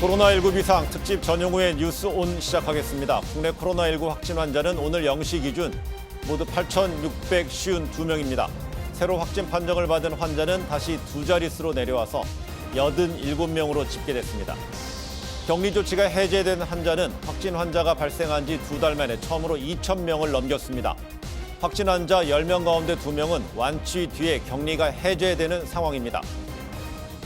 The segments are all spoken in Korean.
코로나19 비상 특집 전용후의 뉴스 온 시작하겠습니다. 국내 코로나19 확진 환자는 오늘 0시 기준 모두 8,652명입니다. 새로 확진 판정을 받은 환자는 다시 두 자릿수로 내려와서 87명으로 집계됐습니다. 격리 조치가 해제된 환자는 확진 환자가 발생한 지 두 달 만에 처음으로 2,000명을 넘겼습니다. 확진 환자 10명 가운데 2명은 완치 뒤에 격리가 해제되는 상황입니다.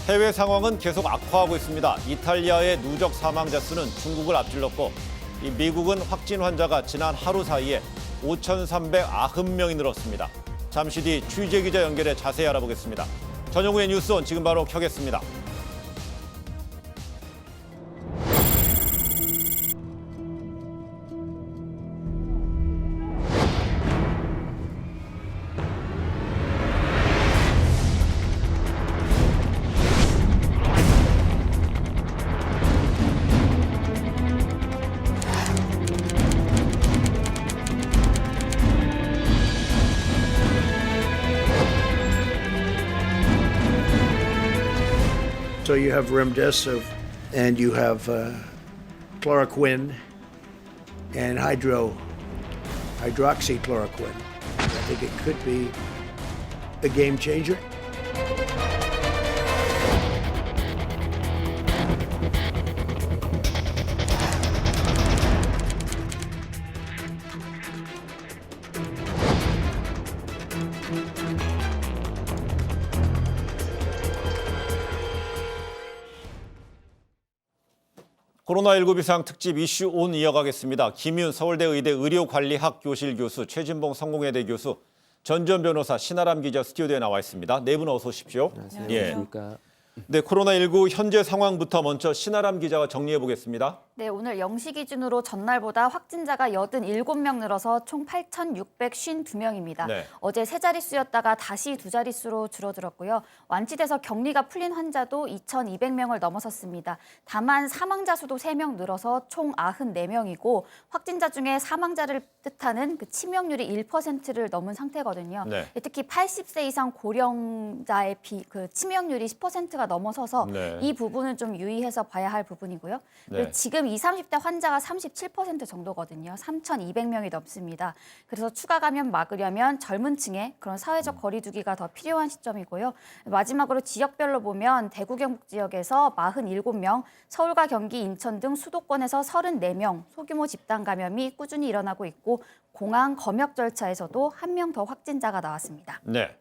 해외 상황은 계속 악화하고 있습니다. 이탈리아의 누적 사망자 수는 중국을 앞질렀고 미국은 확진 환자가 지난 하루 사이에 5,390명이 늘었습니다. 잠시 뒤 취재 기자 연결해 자세히 알아보겠습니다. 전용후의 뉴스온 지금 바로 켜겠습니다. So you have remdesivir, and you have chloroquine, and hydroxychloroquine. I think it could be a game changer. 코로나19 비상 특집 이슈 온 이어가겠습니다. 김윤 서울대 의대 의료관리학 교실 교수, 최진봉 성공회대 교수, 전지현 변호사, 신아람 기자 스튜디오에 나와 있습니다. 네 분 어서 오십시오. 안녕하십니까. 네, 코로나19 현재 상황부터 먼저 신아람 기자가 정리해 보겠습니다. 네, 오늘 0시 기준으로 전날보다 확진자가 87명 늘어서 총 8,652명입니다. 네. 어제 세 자릿수였다가 다시 두 자릿수로 줄어들었고요. 완치돼서 격리가 풀린 환자도 2,200명을 넘어섰습니다. 다만 사망자 수도 3명 늘어서 총 94명이고 확진자 중에 사망자를 뜻하는 그 치명률이 1%를 넘은 상태거든요. 네. 특히 80세 이상 고령자의 그 치명률이 10%가 넘어서서 네. 이 부분은 좀 유의해서 봐야 할 부분이고요. 네. 지금 20, 30대 환자가 37% 정도거든요. 3,200명이 넘습니다. 그래서 추가 감염 막으려면 젊은 층의 그런 사회적 거리 두기가 더 필요한 시점이고요. 마지막으로 지역별로 보면 대구 경북 지역에서 47명, 서울과 경기, 인천 등 수도권에서 34명 소규모 집단 감염이 꾸준히 일어나고 있고 공항 검역 절차에서도 1명 더 확진자가 나왔습니다. 네.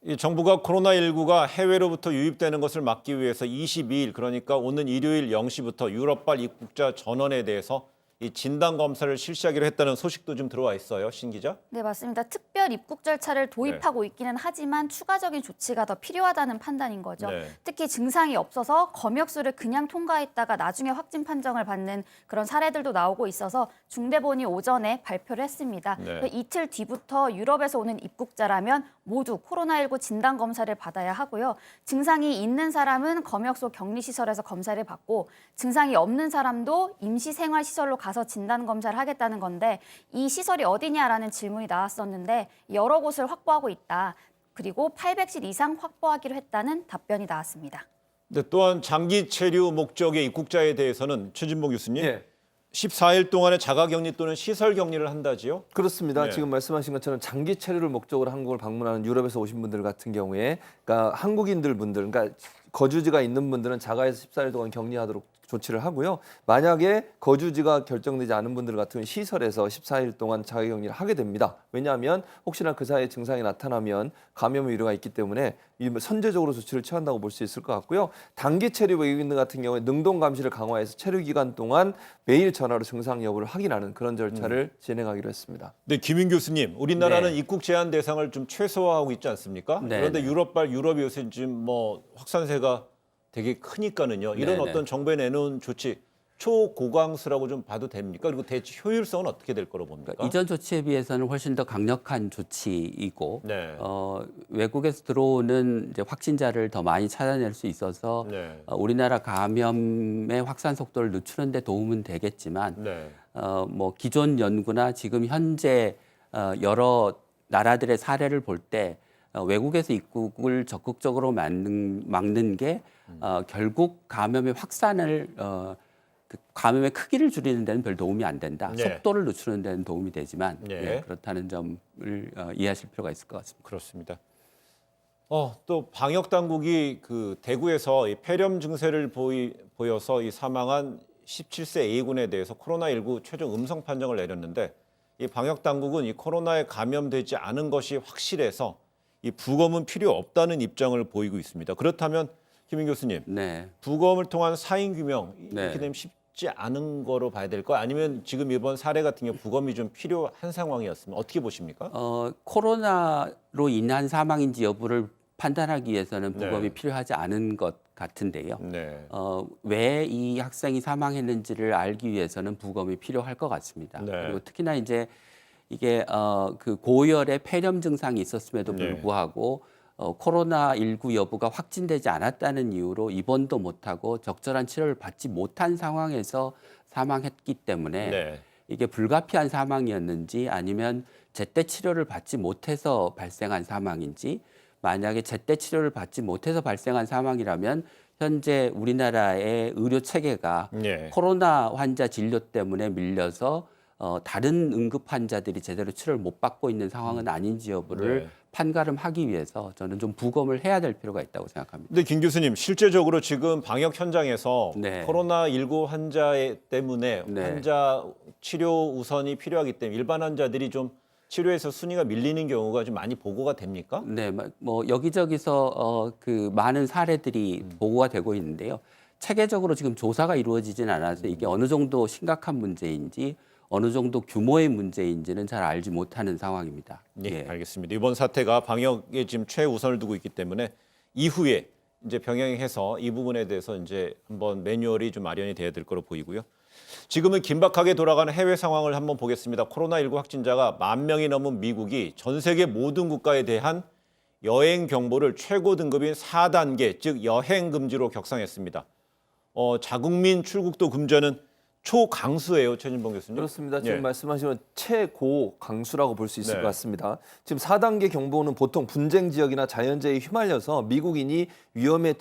이 정부가 코로나19가 해외로부터 유입되는 것을 막기 위해서 22일, 그러니까 오는 일요일 0시부터 유럽발 입국자 전원에 대해서 이 진단 검사를 실시하기로 했다는 소식도 좀 들어와 있어요, 신 기자? 네, 맞습니다. 특별 입국 절차를 도입하고 있기는 하지만 추가적인 조치가 더 필요하다는 판단인 거죠. 네. 특히 증상이 없어서 검역수를 그냥 통과했다가 나중에 확진 판정을 받는 그런 사례들도 나오고 있어서 중대본이 오전에 발표를 했습니다. 네. 이틀 뒤부터 유럽에서 오는 입국자라면 모두 코로나19 진단 검사를 받아야 하고요. 증상이 있는 사람은 검역소 격리시설에서 검사를 받고 증상이 없는 사람도 임시생활시설로 가서 진단 검사를 하겠다는 건데 이 시설이 어디냐라는 질문이 나왔었는데 여러 곳을 확보하고 있다. 그리고 800실 이상 확보하기로 했다는 답변이 나왔습니다. 네, 또한 장기 체류 목적의 입국자에 대해서는 최진봉 교수님, 예. 14일 동안의 자가격리 또는 시설 격리를 한다지요? 그렇습니다. 네. 지금 말씀하신 것처럼 장기 체류를 목적으로 한국을 방문하는 유럽에서 오신 분들 같은 경우에, 그러니까 한국인들 분들, 그러니까 거주지가 있는 분들은 자가에서 14일 동안 격리하도록 조치를 하고요. 만약에 거주지가 결정되지 않은 분들 같은 경우는 시설에서 14일 동안 자가격리를 하게 됩니다. 왜냐하면 혹시나 그 사이에 증상이 나타나면 감염의 우려가 있기 때문에 선제적으로 조치를 취한다고 볼 수 있을 것 같고요. 단기 체류 외국인들 같은 경우에 능동 감시를 강화해서 체류 기간 동안 매일 전화로 증상 여부를 확인하는 그런 절차를 진행하기로 했습니다. 네, 김인 교수님, 우리나라는 네. 입국 제한 대상을 좀 최소화하고 있지 않습니까? 네, 그런데 네. 유럽이 요새 지금 뭐 확산세가 되게 크니까는요. 이런 네, 네. 어떤 정부에 내놓은 조치 초고강수라고 좀 봐도 됩니까? 그리고 대체 효율성은 어떻게 될 거로 봅니까? 이전 조치에 비해서는 훨씬 더 강력한 조치이고 네. 외국에서 들어오는 이제 확진자를 더 많이 찾아낼 수 있어서 네. 우리나라 감염의 확산 속도를 늦추는 데 도움은 되겠지만 네. 뭐 기존 연구나 지금 현재 여러 나라들의 사례를 볼 때 외국에서 입국을 적극적으로 막는 게 결국 감염의 확산을 그 감염의 크기를 줄이는 데는 별 도움이 안 된다. 네. 속도를 늦추는 데는 도움이 되지만 네. 그렇다는 점을 이해하실 필요가 있을 것 같습니다. 그렇습니다. 또 방역 당국이 그 대구에서 이 폐렴 증세를 보여서 이 사망한 17세 A군에 대해서 코로나19 최종 음성 판정을 내렸는데 이 방역 당국은 이 코로나에 감염되지 않은 것이 확실해서 이 부검은 필요 없다는 입장을 보이고 있습니다. 그렇다면 김인 교수님, 네. 부검을 통한 사인 규명 네. 이렇게 되면 쉽지 않은 거로 봐야 될까요? 아니면 지금 이번 사례 같은 경우 부검이 좀 필요한 상황이었으면 어떻게 보십니까? 코로나로 인한 사망인지 여부를 판단하기 위해서는 부검이 네. 필요하지 않은 것 같은데요. 네. 왜 이 학생이 사망했는지를 알기 위해서는 부검이 필요할 것 같습니다. 네. 그리고 특히나 이제 이게 그 고열의 폐렴 증상이 있었음에도 네. 불구하고 코로나19 여부가 확진되지 않았다는 이유로 입원도 못하고 적절한 치료를 받지 못한 상황에서 사망했기 때문에 네. 이게 불가피한 사망이었는지 아니면 제때 치료를 받지 못해서 발생한 사망인지 만약에 제때 치료를 받지 못해서 발생한 사망이라면 현재 우리나라의 의료 체계가 네. 코로나 환자 진료 때문에 밀려서 다른 응급 환자들이 제대로 치료를 못 받고 있는 상황은 아닌지 여부를 네. 판가름하기 위해서 저는 좀 부검을 해야 될 필요가 있다고 생각합니다. 근데 김 교수님, 실제적으로 지금 방역 현장에서 네. 코로나19 환자 때문에 네. 환자 치료 우선이 필요하기 때문에 일반 환자들이 좀 치료에서 순위가 밀리는 경우가 좀 많이 보고가 됩니까? 네, 뭐 여기저기서 그 많은 사례들이 보고가 되고 있는데요. 체계적으로 지금 조사가 이루어지진 않아서 이게 어느 정도 심각한 문제인지 어느 정도 규모의 문제인지는 잘 알지 못하는 상황입니다. 예, 알겠습니다. 이번 사태가 방역에 지금 최우선을 두고 있기 때문에 이후에 이제 병행해서 이 부분에 대해서 이제 한번 매뉴얼이 좀 마련이 돼야 될 거로 보이고요. 지금은 긴박하게 돌아가는 해외 상황을 한번 보겠습니다. 코로나19 확진자가 10,000명이 넘은 미국이 전 세계 모든 국가에 대한 여행 경보를 최고 등급인 4단계, 즉 여행 금지로 격상했습니다. 자국민 출국도 금지하는 초강수예요, 최진봉 교수님. 그렇습니다. 지금 예. 말씀하신 최고 강수라고 볼 수 있을 네. 것 같습니다. 지금 4단계 경보는 보통 분쟁 지역이나 자연재해에 휘말려서 미국인이 위험에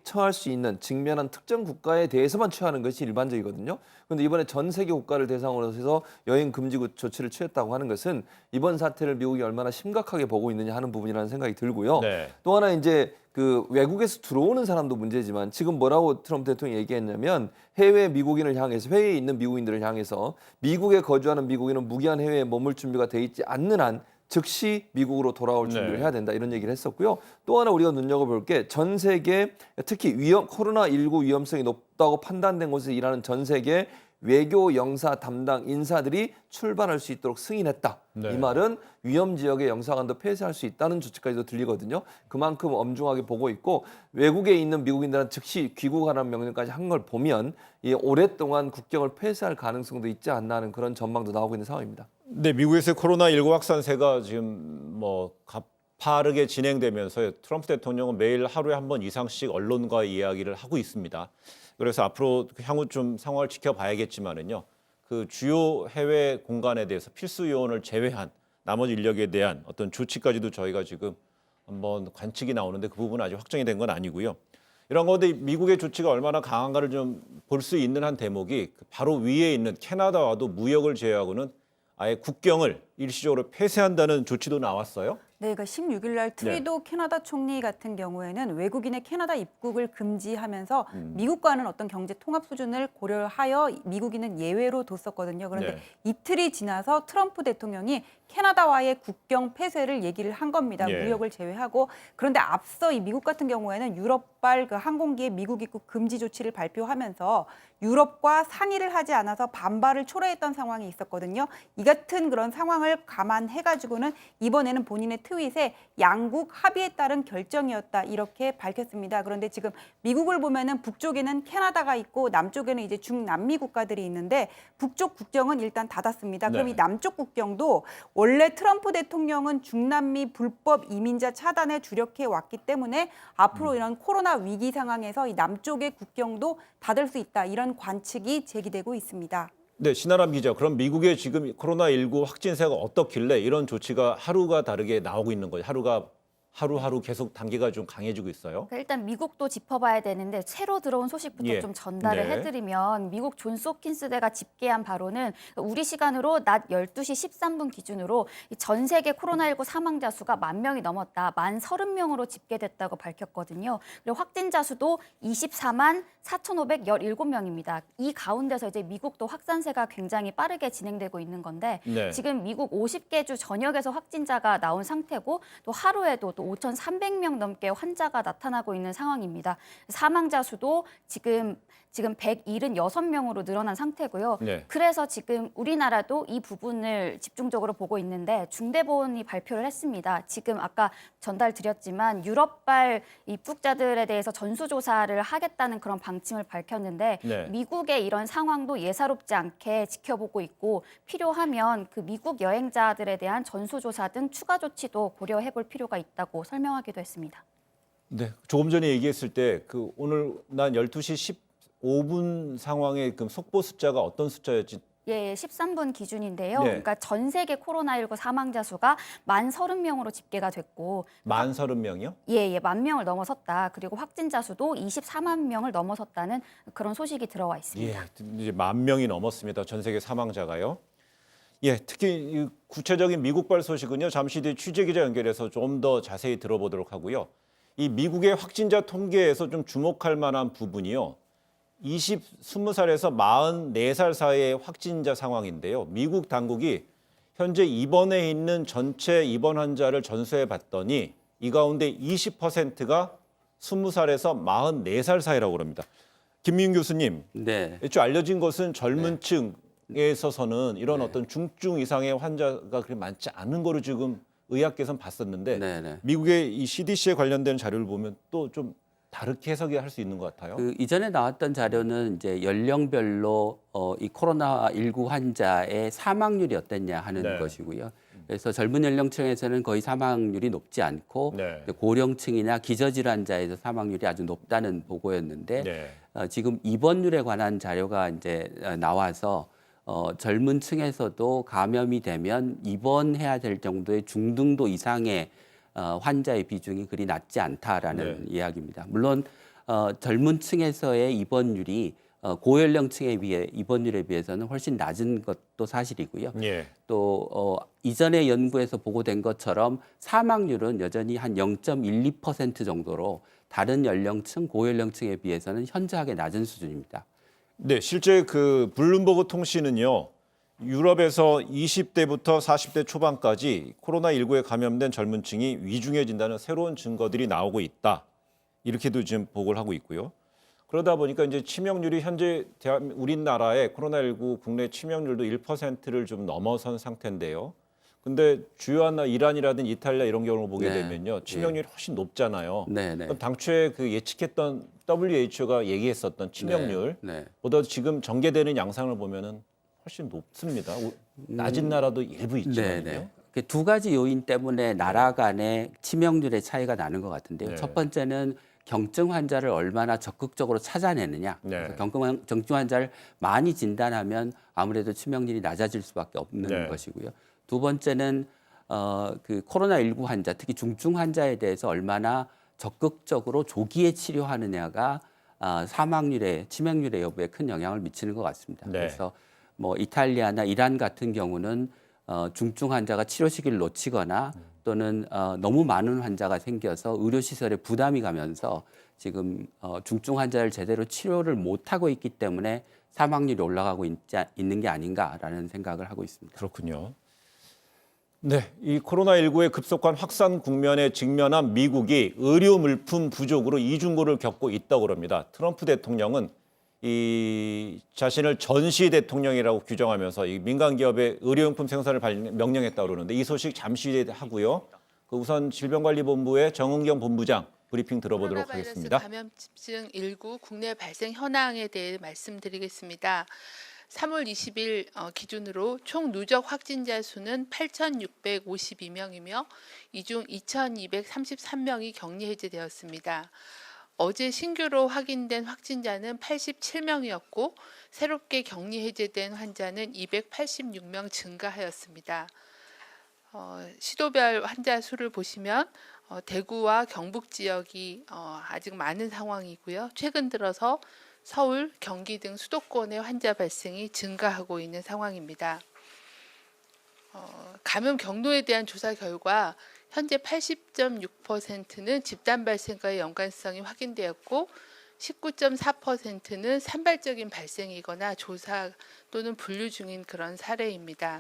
처할 수 있는 직면한 특정 국가에 대해서만 취하는 것이 일반적이거든요. 그런데 이번에 전 세계 국가를 대상으로 해서 여행 금지 조치를 취했다고 하는 것은 이번 사태를 미국이 얼마나 심각하게 보고 있느냐 하는 부분이라는 생각이 들고요. 네. 또 하나 이제 그 외국에서 들어오는 사람도 문제지만 지금 뭐라고 트럼프 대통령이 얘기했냐면 해외 미국인을 향해서 해외에 있는 미국인들을 향해서 미국에 거주하는 미국인은 무기한 해외에 머물 준비가 돼 있지 않는 한 즉시 미국으로 돌아올 준비를 네. 해야 된다 이런 얘기를 했었고요. 또 하나 우리가 눈여겨볼 게 전 세계 특히 코로나19 위험성이 높다고 판단된 곳에서 일하는 전 세계 외교 영사 담당 인사들이 출발할 수 있도록 승인했다. 네. 이 말은 위험 지역의 영사관도 폐쇄할 수 있다는 조치까지도 들리거든요. 그만큼 엄중하게 보고 있고 외국에 있는 미국인들은 즉시 귀국하라는 명령까지 한 걸 보면 이 오랫동안 국경을 폐쇄할 가능성도 있지 않나 하는 그런 전망도 나오고 있는 상황입니다. 네, 미국에서의 코로나19 확산세가 지금 뭐 가파르게 진행되면서 트럼프 대통령은 매일 하루에 한 번 이상씩 언론과 이야기를 하고 있습니다. 그래서 앞으로 향후 좀 상황을 지켜봐야겠지만은요. 그 주요 해외 공간에 대해서 필수 요원을 제외한 나머지 인력에 대한 어떤 조치까지도 저희가 지금 한번 관측이 나오는데 그 부분은 아직 확정이 된 건 아니고요. 이런 건데 미국의 조치가 얼마나 강한가를 좀 볼 수 있는 한 대목이 바로 위에 있는 캐나다와도 무역을 제외하고는 아예 국경을 일시적으로 폐쇄한다는 조치도 나왔어요. 네, 그러니까 16일 날 트리도 캐나다 총리 같은 경우에는 외국인의 캐나다 입국을 금지하면서 미국과는 어떤 경제 통합 수준을 고려하여 미국인은 예외로 뒀었거든요. 그런데 네. 이틀이 지나서 트럼프 대통령이 캐나다와의 국경 폐쇄를 얘기를 한 겁니다. 예. 무역을 제외하고. 그런데 앞서 이 미국 같은 경우에는 유럽발 그 항공기의 미국 입국 금지 조치를 발표하면서 유럽과 상의를 하지 않아서 반발을 초래했던 상황이 있었거든요. 이 같은 그런 상황을 감안해가지고는 이번에는 본인의 트윗에 양국 합의에 따른 결정이었다 이렇게 밝혔습니다. 그런데 지금 미국을 보면은 북쪽에는 캐나다가 있고 남쪽에는 이제 중남미 국가들이 있는데 북쪽 국경은 일단 닫았습니다. 그럼 네. 이 남쪽 국경도 원래 트럼프 대통령은 중남미 불법 이민자 차단에 주력해 왔기 때문에 앞으로 이런 코로나 위기 상황에서 이 남쪽의 국경도 닫을 수 있다 이런 관측이 제기되고 있습니다. 네, 신아람 기자. 그럼 미국의 지금 코로나19 확진세가 어떻길래 이런 조치가 하루가 다르게 나오고 있는 거죠? 하루가 하루하루 계속 단계가 좀 강해지고 있어요. 그러니까 일단 미국도 짚어봐야 되는데 새로 들어온 소식부터 예. 좀 전달을 네. 해드리면 미국 존스 홉킨스대가 집계한 바로는 우리 시간으로 낮 12시 13분 기준으로 전 세계 코로나19 사망자 수가 10,000명이 넘었다. 10,30명으로 집계됐다고 밝혔거든요. 그리고 확진자 수도 24만 4,517명입니다. 이 가운데서 이제 미국도 확산세가 굉장히 빠르게 진행되고 있는 건데 네. 지금 미국 50개 주 전역에서 확진자가 나온 상태고 또 하루에도 또 5,300명 넘게 환자가 나타나고 있는 상황입니다. 사망자 수도 지금 176명으로 늘어난 상태고요. 네. 그래서 지금 우리나라도 이 부분을 집중적으로 보고 있는데 중대본이 발표를 했습니다. 지금 아까 전달드렸지만 유럽발 입국자들에 대해서 전수조사를 하겠다는 그런 방침을 밝혔는데 네. 미국의 이런 상황도 예사롭지 않게 지켜보고 있고 필요하면 그 미국 여행자들에 대한 전수조사 등 추가 조치도 고려해볼 필요가 있다고 설명하기도 했습니다. 네. 조금 전에 얘기했을 때 그 오늘 난 12시 15분 상황의 그 속보 숫자가 어떤 숫자였지? 예, 13분 기준인데요. 네. 그러니까 전 세계 코로나19 사망자 수가 10,30명으로 집계가 됐고 10,30명이요? 예, 10,000명을 넘어섰다. 그리고 확진자 수도 24만 명을 넘어섰다는 그런 소식이 들어와 있습니다. 예, 이제 10,000명이 넘었습니다. 전 세계 사망자가요. 예, 특히 이 구체적인 미국발 소식은요. 잠시 뒤에 취재기자 연결해서 좀 더 자세히 들어보도록 하고요. 이 미국의 확진자 통계에서 좀 주목할 만한 부분이요. 20살에서 44살 사이의 확진자 상황인데요. 미국 당국이 현재 입원해 있는 전체 입원 환자를 전수해 봤더니 이 가운데 20%가 20살에서 44살 사이라고 합니다. 김민 교수님, 네. 애초 알려진 것은 젊은 층에 있어서는 이런 네. 어떤 중증 이상의 환자가 그렇게 많지 않은 거로 지금 의학계에서는 봤었는데 네. 미국의 이 CDC에 관련된 자료를 보면 또 좀 다르게 해석이 할 수 있는 것 같아요. 그 이전에 나왔던 자료는 이제 연령별로 이 코로나19 환자의 사망률이 어땠냐 하는 네. 것이고요. 그래서 젊은 연령층에서는 거의 사망률이 높지 않고 네. 이제 고령층이나 기저질환자에서 사망률이 아주 높다는 보고였는데 네. 지금 입원율에 관한 자료가 이제 나와서 젊은 층에서도 감염이 되면 입원해야 될 정도의 중등도 이상의 환자의 비중이 그리 낮지 않다라는 이야기입니다. 물론 젊은 층에서의 입원율이 고연령층에 비해 입원율에 비해서는 훨씬 낮은 것도 사실이고요. 예. 또 이전의 연구에서 보고된 것처럼 사망률은 여전히 한 0.12% 정도로 다른 연령층, 고연령층에 비해서는 현저하게 낮은 수준입니다. 네, 실제 그 블룸버그 통신은요. 유럽에서 20대부터 40대 초반까지 코로나19에 감염된 젊은 층이 위중해진다는 새로운 증거들이 나오고 있다. 이렇게도 지금 보고를 하고 있고요. 그러다 보니까 이제 치명률이 현재 우리나라의 코로나19 국내 치명률도 1%를 좀 넘어선 상태인데요. 근데 주요한 나라 이란이라든 이탈리아 이런 경우를 보게 네. 되면요. 치명률이 훨씬 높잖아요. 네. 그럼 당초에 그 예측했던 WHO가 얘기했었던 치명률보다 네. 지금 전개되는 양상을 보면은 훨씬 높습니다. 낮은 나라도 일부 있지만요. 네. 그 두 가지 요인 때문에 나라 간의 치명률의 차이가 나는 것 같은데요. 네. 첫 번째는 경증 환자를 얼마나 적극적으로 찾아내느냐. 네. 그래서 경증 환자를 많이 진단하면 아무래도 치명률이 낮아질 수밖에 없는 네. 것이고요. 두 번째는 그 코로나19 환자, 특히 중증 환자에 대해서 얼마나 적극적으로 조기에 치료하느냐가 사망률에 치명률의 여부에 큰 영향을 미치는 것 같습니다. 네. 그래서 뭐 이탈리아나 이란 같은 경우는 중증 환자가 치료 시기를 놓치거나 또는 너무 많은 환자가 생겨서 의료시설에 부담이 가면서 지금 중증 환자를 제대로 치료를 못하고 있기 때문에 사망률이 올라가고 있는 게 아닌가라는 생각을 하고 있습니다. 그렇군요. 네, 이 코로나19의 급속한 확산 국면에 직면한 미국이 의료 물품 부족으로 이중고를 겪고 있다고 합니다. 트럼프 대통령은 이 자신을 전시 대통령이라고 규정하면서 이 민간 기업의 의료용품 생산을 명령했다고 그러는데 이 소식 잠시 하고요. 그 우선 질병관리본부의 정은경 본부장 브리핑 들어보도록 코로나 바이러스 하겠습니다. 감염증 19 국내 발생 현황에 대해 말씀드리겠습니다. 3월 20일 기준으로 총 누적 확진자 수는 8,652명이며 이 중 2,233명이 격리 해제되었습니다. 어제 신규로 확인된 확진자는 87명이었고 새롭게 격리 해제된 환자는 286명 증가하였습니다. 시도별 환자 수를 보시면 대구와 경북 지역이 아직 많은 상황이고요. 최근 들어서 서울, 경기 등 수도권의 환자 발생이 증가하고 있는 상황입니다. 감염 경로에 대한 조사 결과 현재 80.6%는 집단 발생과의 연관성이 확인되었고 19.4%는 산발적인 발생이거나 조사 또는 분류 중인 그런 사례입니다.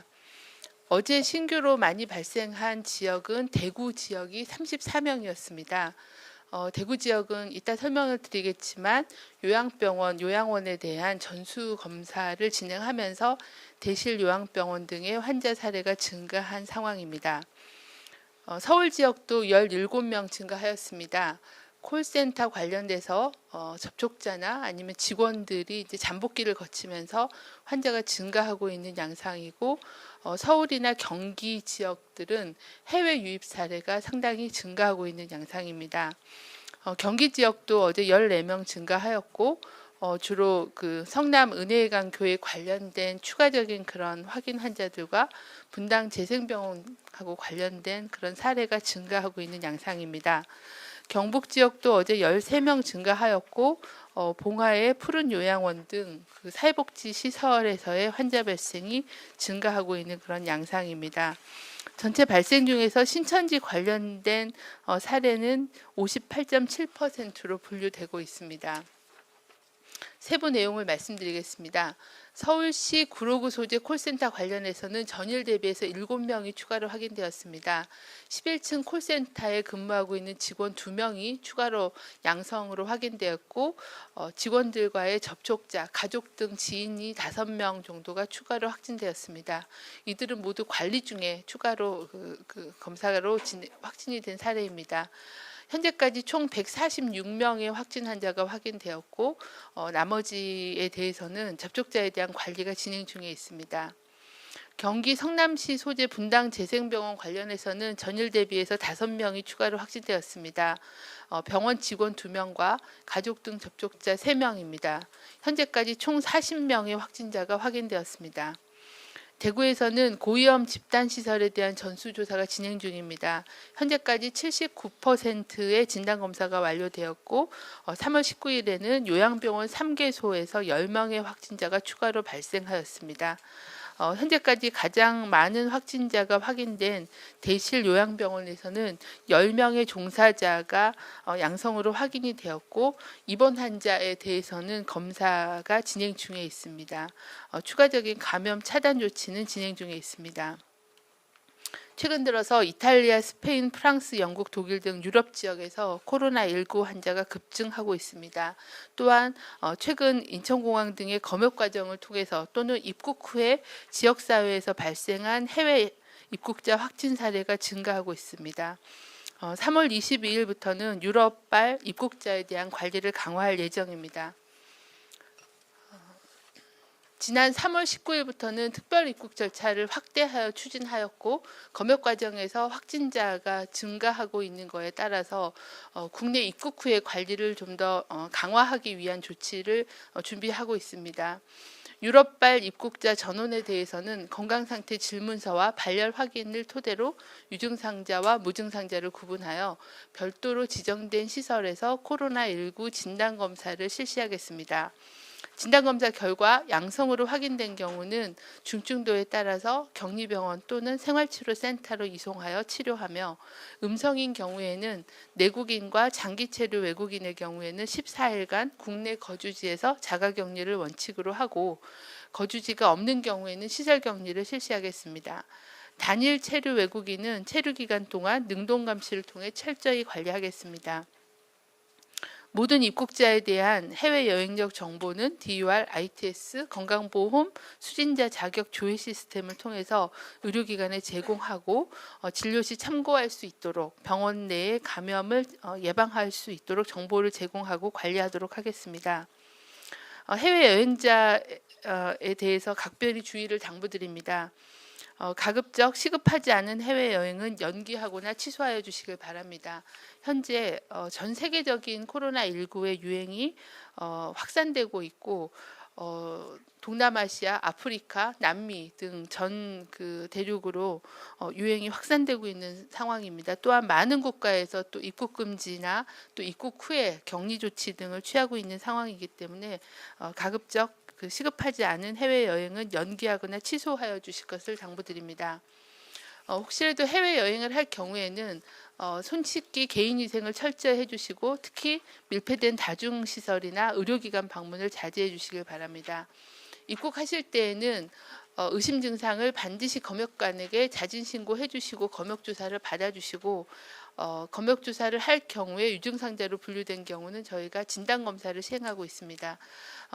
어제 신규로 많이 발생한 지역은 대구 지역이 34명이었습니다. 대구 지역은 이따 설명을 드리겠지만 요양병원, 요양원에 대한 전수 검사를 진행하면서 대실 요양병원 등의 환자 사례가 증가한 상황입니다. 서울 지역도 17명 증가하였습니다. 콜센터 관련돼서 접촉자나 아니면 직원들이 이제 잠복기를 거치면서 환자가 증가하고 있는 양상이고 서울이나 경기 지역들은 해외 유입 사례가 상당히 증가하고 있는 양상입니다. 경기 지역도 어제 14명 증가하였고 주로 그 성남 은혜강 교회 관련된 추가적인 그런 확인 환자들과 분당 재생병원하고 관련된 그런 사례가 증가하고 있는 양상입니다. 경북 지역도 어제 13명 증가하였고 봉화의 푸른 요양원 등 그 사회복지 시설에서의 환자 발생이 증가하고 있는 그런 양상입니다. 전체 발생 중에서 신천지 관련된 사례는 58.7%로 분류되고 있습니다. 세부 내용을 말씀드리겠습니다. 서울시 구로구 소재 콜센터 관련해서는 전일 대비해서 7명이 추가로 확인되었습니다. 11층 콜센터에 근무하고 있는 직원 2명이 추가로 양성으로 확인되었고 직원들과의 접촉자, 가족 등 지인이 5명 정도가 추가로 확진되었습니다. 이들은 모두 관리 중에 추가로 검사로 확진이 된 사례입니다. 현재까지 총 146명의 확진 환자가 확인되었고 나머지에 대해서는 접촉자에 대한 관리가 진행 중에 있습니다. 경기 성남시 소재 분당 재생병원 관련해서는 전일 대비해서 5명이 추가로 확진되었습니다. 병원 직원 2명과 가족 등 접촉자 3명입니다. 현재까지 총 40명의 확진자가 확인되었습니다. 대구에서는 고위험 집단시설에 대한 전수조사가 진행 중입니다. 현재까지 79%의 진단검사가 완료되었고 3월 19일에는 요양병원 3개소에서 10명의 확진자가 추가로 발생하였습니다. 현재까지 가장 많은 확진자가 확인된 대실 요양병원에서는 10명의 종사자가 양성으로 확인이 되었고 입원 환자에 대해서는 검사가 진행 중에 있습니다. 추가적인 감염 차단 조치는 진행 중에 있습니다. 최근 들어서 이탈리아, 스페인, 프랑스, 영국, 독일 등 유럽 지역에서 코로나19 환자가 급증하고 있습니다. 또한 최근 인천공항 등의 검역 과정을 통해서 또는 입국 후에 지역사회에서 발생한 해외 입국자 확진 사례가 증가하고 있습니다. 3월 22일부터는 유럽발 입국자에 대한 관리를 강화할 예정입니다. 지난 3월 19일부터는 특별 입국 절차를 확대하여 추진하였고 검역 과정에서 확진자가 증가하고 있는 것에 따라서 국내 입국 후의 관리를 좀 더 강화하기 위한 조치를 준비하고 있습니다. 유럽발 입국자 전원에 대해서는 건강상태 질문서와 발열 확인을 토대로 유증상자와 무증상자를 구분하여 별도로 지정된 시설에서 코로나19 진단검사를 실시하겠습니다. 진단검사 결과 양성으로 확인된 경우는 중증도에 따라서 격리병원 또는 생활치료센터로 이송하여 치료하며 음성인 경우에는 내국인과 장기체류 외국인의 경우에는 14일간 국내 거주지에서 자가격리를 원칙으로 하고 거주지가 없는 경우에는 시설격리를 실시하겠습니다. 단일 체류 외국인은 체류 기간 동안 능동감시를 통해 철저히 관리하겠습니다. 모든 입국자에 대한 해외 여행력 정보는 DUR, ITS, 건강보험, 수진자 자격 조회 시스템을 통해서 의료기관에 제공하고 진료 시 참고할 수 있도록 병원 내에 감염을 예방할 수 있도록 정보를 제공하고 관리하도록 하겠습니다. 해외 여행자에 대해서 각별히 주의를 당부드립니다. 가급적 시급하지 않은 해외여행은 연기하거나 취소하여 주시길 바랍니다. 현재 전 세계적인 코로나19의 유행이 확산되고 있고 동남아시아, 아프리카, 남미 등 전 그 대륙으로 유행이 확산되고 있는 상황입니다. 또한 많은 국가에서 또 입국 금지나 또 입국 후에 격리 조치 등을 취하고 있는 상황이기 때문에 가급적 그 시급하지 않은 해외 여행은 연기하거나 취소하여 주실 것을 당부드립니다. 혹시라도 해외 여행을 할 경우에는 손 씻기, 개인 위생을 철저히 해주시고 특히 밀폐된 다중시설이나 의료기관 방문을 자제해 주시길 바랍니다. 입국하실 때에는 의심 증상을 반드시 검역관에게 자진 신고해 주시고 검역 조사를 받아 주시고 검역 조사를 할 경우에 유증상자로 분류된 경우는 저희가 진단 검사를 시행하고 있습니다.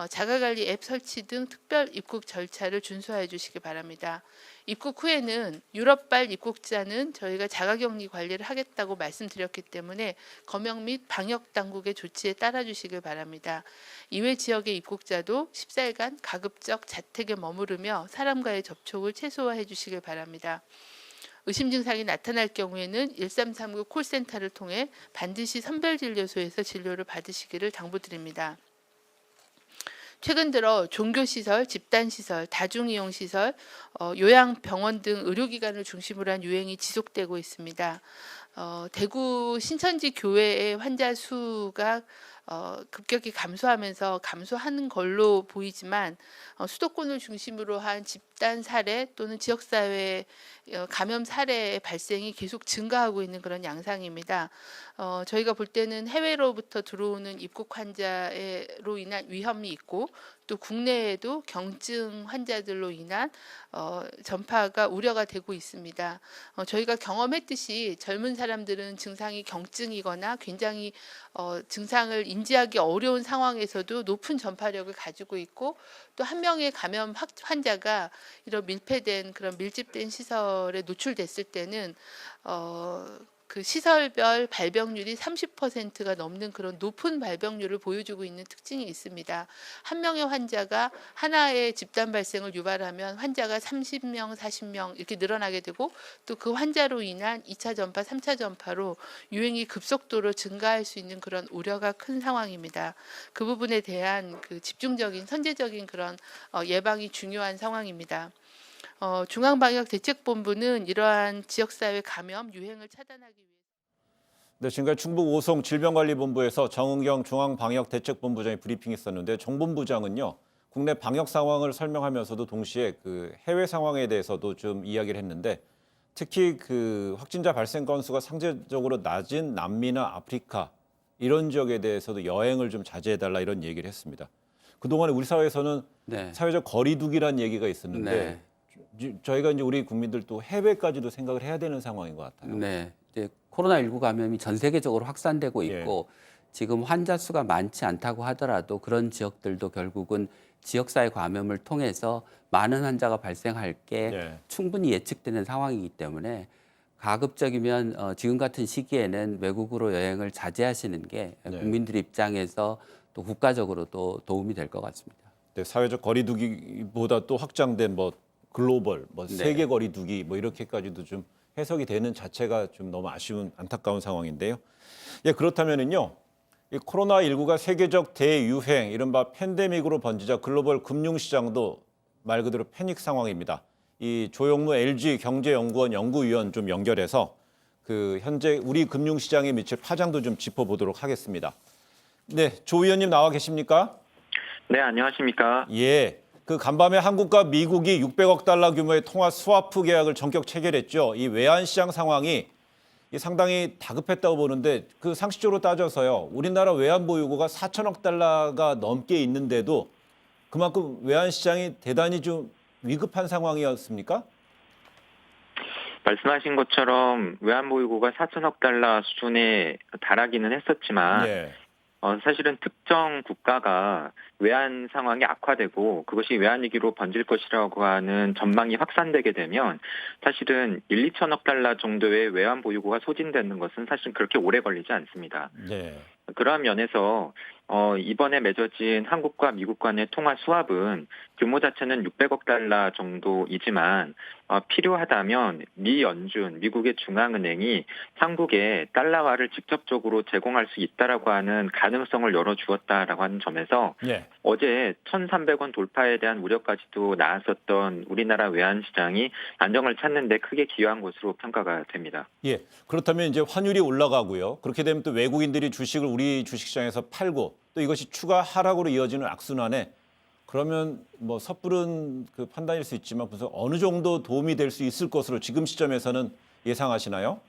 자가관리 앱 설치 등 특별 입국 절차를 준수해 주시기 바랍니다. 입국 후에는 유럽발 입국자는 저희가 자가격리 관리를 하겠다고 말씀드렸기 때문에 검역 및 방역 당국의 조치에 따라 주시길 바랍니다. 이외 지역의 입국자도 14일간 가급적 자택에 머무르며 사람과의 접촉을 최소화해 주시길 바랍니다. 의심 증상이 나타날 경우에는 1339 콜센터를 통해 반드시 선별진료소에서 진료를 받으시기를 당부드립니다. 최근 들어 종교시설, 집단시설, 다중이용시설, 요양병원 등 의료기관을 중심으로 한 유행이 지속되고 있습니다. 대구 신천지 교회의 환자 수가 급격히 감소하는 걸로 보이지만 수도권을 중심으로 한 집단 사례 또는 지역사회 감염 사례의 발생이 계속 증가하고 있는 그런 양상입니다. 저희가 볼 때는 해외로부터 들어오는 입국 환자로 인한 위험이 있고 또 국내에도 경증 환자들로 인한 전파가 우려가 되고 있습니다. 저희가 경험했듯이 젊은 사람들은 증상이 경증이거나 굉장히 증상을 인지하기 어려운 상황에서도 높은 전파력을 가지고 있고 또 한 명의 감염 환자가 이런 밀폐된 그런 밀집된 시설에 노출됐을 때는 그 시설별 발병률이 30%가 넘는 그런 높은 발병률을 보여주고 있는 특징이 있습니다. 한 명의 환자가 하나의 집단 발생을 유발하면 환자가 30명, 40명 이렇게 늘어나게 되고 또 그 환자로 인한 2차 전파, 3차 전파로 유행이 급속도로 증가할 수 있는 그런 우려가 큰 상황입니다. 그 부분에 대한 그 집중적인 선제적인 그런 예방이 중요한 상황입니다. 중앙방역대책본부는 이러한 지역사회 감염 유행을 차단하기 위해 네, 지금까지 충북 오송 질병관리본부에서 정은경 중앙방역대책본부장이 브리핑했었는데 정 본부장은요 국내 방역 상황을 설명하면서도 동시에 그 해외 상황에 대해서도 좀 이야기를 했는데 특히 그 확진자 발생 건수가 상대적으로 낮은 남미나 아프리카 이런 지역에 대해서도 여행을 좀 자제해달라 이런 얘기를 했습니다. 그동안에 우리 사회에서는 네. 사회적 거리두기란 얘기가 있었는데 저희가 이제 우리 국민들도 해외까지도 생각을 해야 되는 상황인 것 같아요. 네, 이제 코로나19 감염이 전 세계적으로 확산되고 있고 지금 환자 수가 많지 않다고 하더라도 그런 지역들도 결국은 지역사회 감염을 통해서 많은 환자가 발생할 게 충분히 예측되는 상황이기 때문에 가급적이면 지금 같은 시기에는 외국으로 여행을 자제하시는 게 국민들 입장에서 또 국가적으로도 도움이 될 것 같습니다. 네, 사회적 거리두기보다 또 확장된 뭐 글로벌, 뭐 세계 거리두기 뭐 이렇게까지도 좀 해석이 되는 자체가 좀 너무 아쉬운 안타까운 상황인데요. 예, 그렇다면은요. 이 코로나19가 세계적 대유행, 이른바 팬데믹으로 번지자 글로벌 금융시장도 말 그대로 패닉 상황입니다. 이 조영무 LG 경제연구원 연구위원 좀 연결해서 그 현재 우리 금융시장에 미칠 파장도 좀 짚어보도록 하겠습니다. 네, 조 위원님 나와 계십니까? 네, 안녕하십니까? 예. 그 간밤에 한국과 미국이 600억 달러 규모의 통화 스와프 계약을 전격 체결했죠. 이 외환 시장 상황이 상당히 다급했다고 보는데 그 상식적으로 따져서요. 우리나라 외환 보유고가 4천억 달러가 넘게 있는데도 그만큼 외환 시장이 대단히 좀 위급한 상황이었습니까? 말씀하신 것처럼 외환 보유고가 4천억 달러 수준에 달하기는 했었지만 사실은 특정 국가가 외환 상황이 악화되고 그것이 외환 위기로 번질 것이라고 하는 전망이 확산되게 되면 사실은 1, 2천억 달러 정도의 외환 보유고가 소진되는 것은 사실 그렇게 오래 걸리지 않습니다. 그러한 면에서 이번에 맺어진 한국과 미국 간의 통화 수합은 규모 자체는 600억 달러 정도이지만 필요하다면 미 연준, 미국의 중앙은행이 한국에 달러화를 직접적으로 제공할 수 있다라고 하는 가능성을 열어주었다라고 하는 점에서 예. 어제 1,300원 돌파에 대한 우려까지도 나왔었던 우리나라 외환시장이 안정을 찾는 데 크게 기여한 것으로 평가가 됩니다. 예. 그렇다면 이제 환율이 올라가고요. 그렇게 되면 또 외국인들이 주식을 우리 주식시장에서 팔고 또 이것이 추가 하락으로 이어지는 악순환에 그러면 뭐 섣부른 그 판단일 수 있지만 무슨 어느 정도 도움이 될 수 있을 것으로 지금 시점에서는 예상하시나요?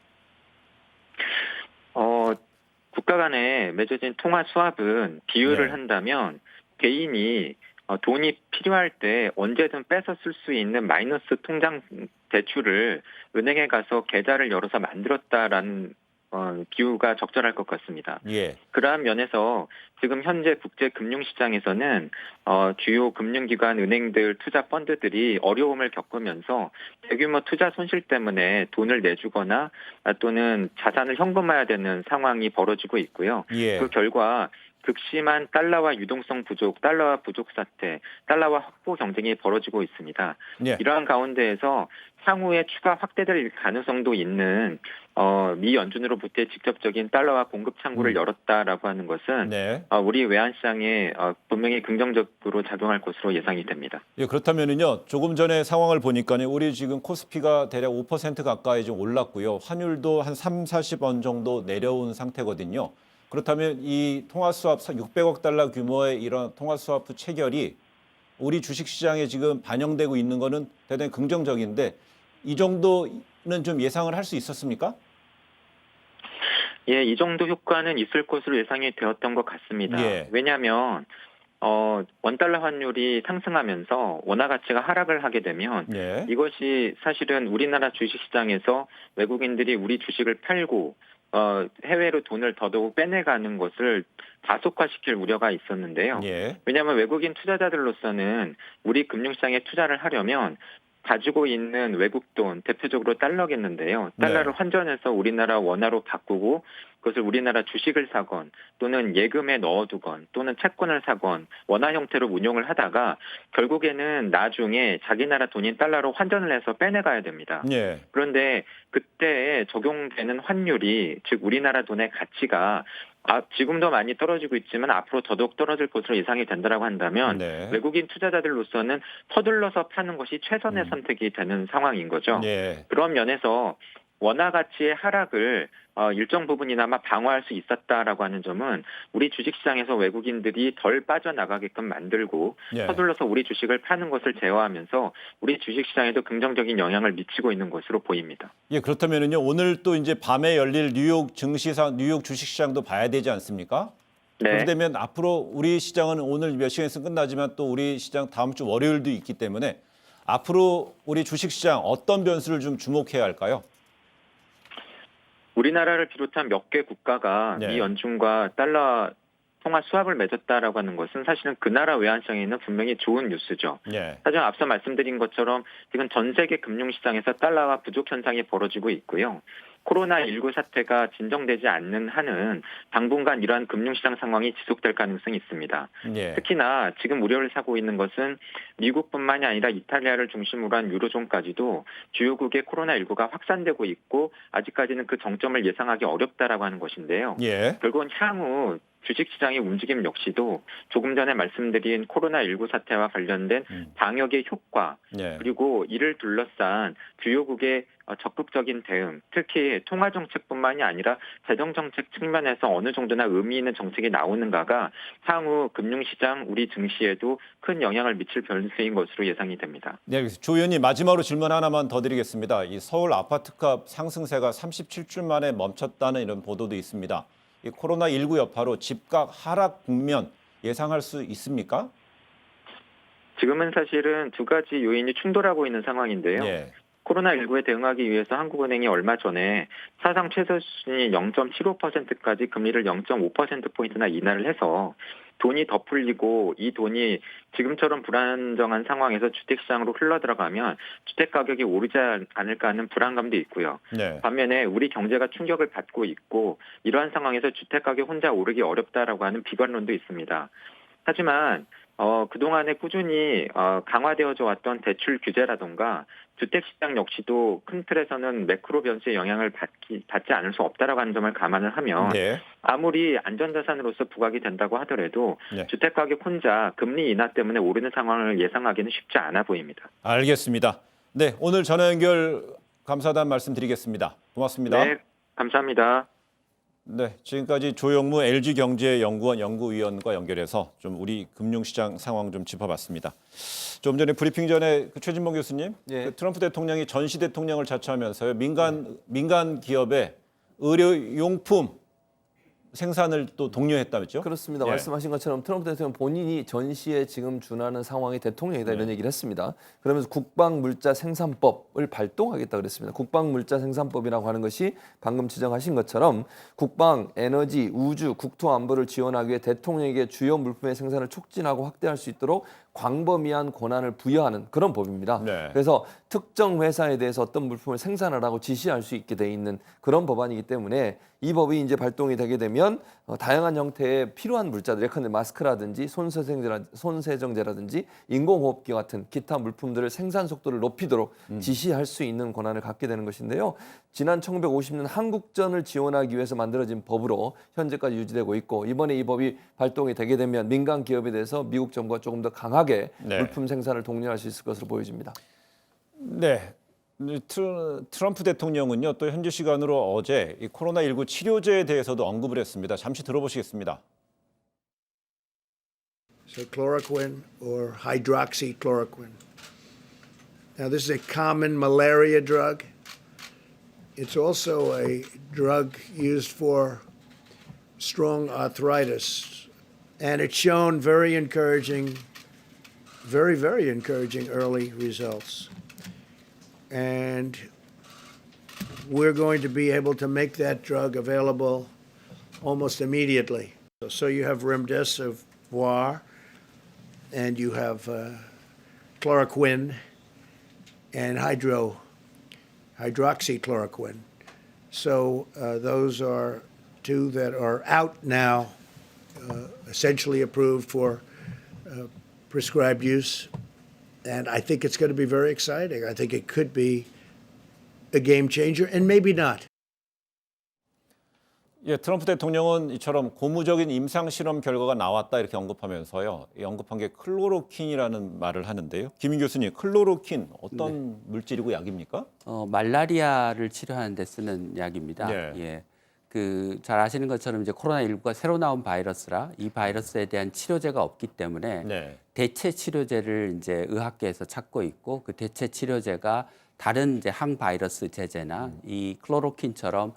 국가 간에 맺어진 통화 수합은 비율을 네. 한다면 개인이 돈이 필요할 때 언제든 뺏어 쓸 수 있는 마이너스 통장 대출을 은행에 가서 계좌를 열어서 만들었다라는 비유가 적절할 것 같습니다. 예. 그러한 면에서 지금 현재 국제 금융시장에서는 주요 금융기관 은행들 투자 펀드들이 어려움을 겪으면서 대규모 투자 손실 때문에 돈을 내주거나 또는 자산을 현금화해야 되는 상황이 벌어지고 있고요. 예. 그 결과 극심한 달러화 유동성 부족, 달러화 부족 사태, 달러화 확보 경쟁이 벌어지고 있습니다. 예. 이러한 가운데에서 향후에 추가 확대될 가능성도 있는 미 연준으로부터의 직접적인 달러화 공급 창구를 열었다라고 하는 것은 네. 우리 외환시장에 분명히 긍정적으로 작용할 것으로 예상이 됩니다. 예, 그렇다면은요. 조금 전에 상황을 보니까요. 우리 지금 코스피가 대략 5% 가까이 좀 올랐고요. 환율도 한 30-40원 정도 내려온 상태거든요. 그렇다면 이 통화 수합 600억 달러 규모의 이런 통화 수합 체결이 우리 주식 시장에 지금 반영되고 있는 거는 대단히 긍정적인데 이 정도는 좀 예상을 할 수 있었습니까? 예, 이 정도 효과는 있을 것으로 예상이 되었던 것 같습니다. 예. 왜냐하면 원달러 환율이 상승하면서 원화 가치가 하락을 하게 되면 예. 이것이 사실은 우리나라 주식시장에서 외국인들이 우리 주식을 팔고 해외로 돈을 더더욱 빼내가는 것을 가속화시킬 우려가 있었는데요. 예. 왜냐하면 외국인 투자자들로서는 우리 금융시장에 투자를 하려면 가지고 있는 외국 돈, 대표적으로 달러겠는데요. 달러를 네. 환전해서 우리나라 원화로 바꾸고 그것을 우리나라 주식을 사건 또는 예금에 넣어두건 또는 채권을 사건 원화 형태로 운용을 하다가 결국에는 나중에 자기 나라 돈인 달러로 환전을 해서 빼내가야 됩니다. 예. 그런데 그때 적용되는 환율이 즉 우리나라 돈의 가치가 지금도 많이 떨어지고 있지만 앞으로 더더욱 떨어질 것으로 예상이 된다라고 한다면 네. 외국인 투자자들로서는 서둘러서 파는 것이 최선의 선택이 되는 상황인 거죠. 예. 그런 면에서 원화 가치의 하락을 일정 부분이나마 방어할 수 있었다라고 하는 점은 우리 주식시장에서 외국인들이 덜 빠져나가게끔 만들고 예. 서둘러서 우리 주식을 파는 것을 제어하면서 우리 주식시장에도 긍정적인 영향을 미치고 있는 것으로 보입니다. 예, 그렇다면은요. 오늘 또 이제 밤에 열릴 뉴욕 뉴욕 주식시장도 봐야 되지 않습니까? 네. 그렇게 되면 앞으로 우리 시장은 오늘 몇 시간에서 끝나지만 또 우리 시장 다음 주 월요일도 있기 때문에 앞으로 우리 주식시장 어떤 변수를 좀 주목해야 할까요? 우리나라를 비롯한 몇 개 국가가 네. 미 연준과 달러 통화 수합을 맺었다라고 하는 것은 사실은 그 나라 외환시장에는 분명히 좋은 뉴스죠. 예. 하지만 앞서 말씀드린 것처럼 지금 전 세계 금융시장에서 달러화 부족 현상이 벌어지고 있고요. 코로나19 사태가 진정되지 않는 한은 당분간 이러한 금융시장 상황이 지속될 가능성이 있습니다. 예. 특히나 지금 우려를 사고 있는 것은 미국뿐만이 아니라 이탈리아를 중심으로 한 유로존까지도 주요국의 코로나19가 확산되고 있고 아직까지는 그 정점을 예상하기 어렵다라고 하는 것인데요. 예. 결국은 향후 주식시장의 움직임 역시도 조금 전에 말씀드린 코로나19 사태와 관련된 방역의 효과 예. 그리고 이를 둘러싼 주요국의 적극적인 대응, 특히 통화정책뿐만이 아니라 재정정책 측면에서 어느 정도나 의미 있는 정책이 나오는가가 향후 금융시장, 우리 증시에도 큰 영향을 미칠 변수인 것으로 예상이 됩니다. 네, 조 의원님 마지막으로 질문 하나만 더 드리겠습니다. 이 서울 아파트값 상승세가 37주 만에 멈췄다는 이런 보도도 있습니다. 이 코로나19 여파로 집값 하락 국면 예상할 수 있습니까? 지금은 사실은 두 가지 요인이 충돌하고 있는 상황인데요. 예. 코로나19에 대응하기 위해서 한국은행이 얼마 전에 사상 최저 수준이 0.75%까지 금리를 0.5%포인트나 인하를 해서 돈이 더 풀리고 이 돈이 지금처럼 불안정한 상황에서 주택시장으로 흘러들어가면 주택 가격이 오르지 않을까 하는 불안감도 있고요. 네. 반면에 우리 경제가 충격을 받고 있고 이러한 상황에서 주택 가격 혼자 오르기 어렵다라고 하는 비관론도 있습니다. 하지만 그동안에 꾸준히 강화되어져 왔던 대출 규제라던가 주택시장 역시도 큰 틀에서는 매크로 변수의 영향을 받지 않을 수 없다라고 하는 점을 감안을 하면 네. 아무리 안전자산으로서 부각이 된다고 하더라도 네. 주택가격 혼자 금리 인하 때문에 오르는 상황을 예상하기는 쉽지 않아 보입니다. 알겠습니다. 네, 오늘 전화 연결 감사하다는 말씀드리겠습니다. 고맙습니다. 네, 감사합니다. 네, 지금까지 조영무 LG경제연구원 연구위원과 연결해서 좀 우리 금융시장 상황 좀 짚어봤습니다. 좀 전에 브리핑 전에 최진봉 교수님, 예. 트럼프 대통령이 전시 대통령을 자처하면서요 민간 기업의 의료용품 생산을 또 독려했다면죠? 그렇습니다. 예. 말씀하신 것처럼 트럼프 대통령 본인이 전시에 지금 준하는 상황이 대통령이다 이런 얘기를 했습니다. 그러면서 국방물자 생산법을 발동하겠다 그랬습니다. 국방물자 생산법이라고 하는 것이 방금 지적하신 것처럼 국방, 에너지, 우주, 국토안보를 지원하기 위해 대통령에게 주요 물품의 생산을 촉진하고 확대할 수 있도록 광범위한 권한을 부여하는 그런 법입니다. 네. 그래서 특정 회사에 대해서 어떤 물품을 생산하라고 지시할 수 있게 돼 있는 그런 법안이기 때문에 이 법이 이제 발동이 되게 되면 다양한 형태의 필요한 물자들, 예컨대 마스크라든지 손세정제라든지 인공호흡기 같은 기타 물품들을 생산 속도를 높이도록 지시할 수 있는 권한을 갖게 되는 것인데요. 지난 1950년 한국전을 지원하기 위해서 만들어진 법으로 현재까지 유지되고 있고 이번에 이 법이 발동이 되게 되면 민간 기업에 대해서 미국 정부가 조금 더 강하게 네. 물품 생산을 독려할 수 있을 것으로 보여집니다. 네. 트럼프 대통령은요 또 현지 시간으로 어제 이 코로나19 치료제에 대해서도 언급을 했습니다. 잠시 들어보시겠습니다. So chloroquine or hydroxychloroquine. Now this is a common malaria drug. It's also a drug used for strong arthritis. And it's shown very encouraging, very encouraging early results. And we're going to be able to make that drug available almost immediately. So you have remdesivir, and you have chloroquine and hydroxychloroquine. So those are two that are out now, essentially approved for prescribed use. And I think it's going to be very exciting. I think it could be a game changer, and maybe not. 예, 트럼프 대통령은 이처럼 고무적인 임상 실험 결과가 나왔다 이렇게 언급하면서요. 언급한 게 클로로킨이라는 말을 하는데요. 김인 교수님, 클로로킨 어떤 물질이고 약입니까? 말라리아를 치료하는 데 쓰는 약입니다. 예. 예. 잘 아시는 것처럼 이제 코로나19가 새로 나온 바이러스라 이 바이러스에 대한 치료제가 없기 때문에 네. 대체 치료제를 이제 의학계에서 찾고 있고 그 대체 치료제가 다른 이제 항바이러스 제제나 이 클로로킨처럼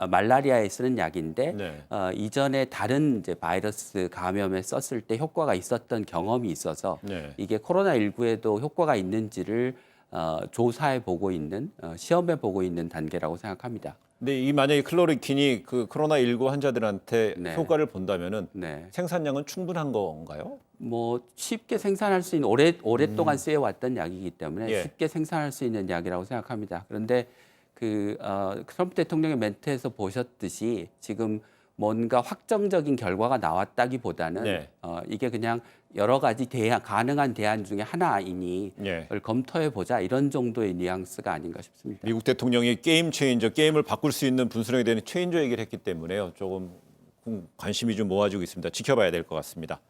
말라리아에 쓰는 약인데 네. 이전에 다른 이제 바이러스 감염에 썼을 때 효과가 있었던 경험이 있어서 네. 이게 코로나19에도 효과가 있는지를 조사해 보고 있는 시험해 보고 있는 단계라고 생각합니다. 근데 이 만약에 클로로킨이 그 코로나19 환자들한테 네. 효과를 본다면은 네. 생산량은 충분한 건가요? 뭐 쉽게 생산할 수 있는 오랫동안 쓰여 왔던 약이기 때문에 예. 쉽게 생산할 수 있는 약이라고 생각합니다. 그런데 트럼프 대통령의 멘트에서 보셨듯이 지금 뭔가 확정적인 결과가 나왔다기보다는 네. 이게 그냥 여러 가지 가능한 대안 중에 하나이니 예. 그걸 검토해 보자 이런 정도의 뉘앙스가 아닌가 싶습니다. 미국 대통령이 게임 체인저, 게임을 바꿀 수 있는 분수령에 대한 체인저 얘기를 했기 때문에요. 조금 관심이 좀 모아지고 있습니다. 지켜봐야 될 것 같습니다.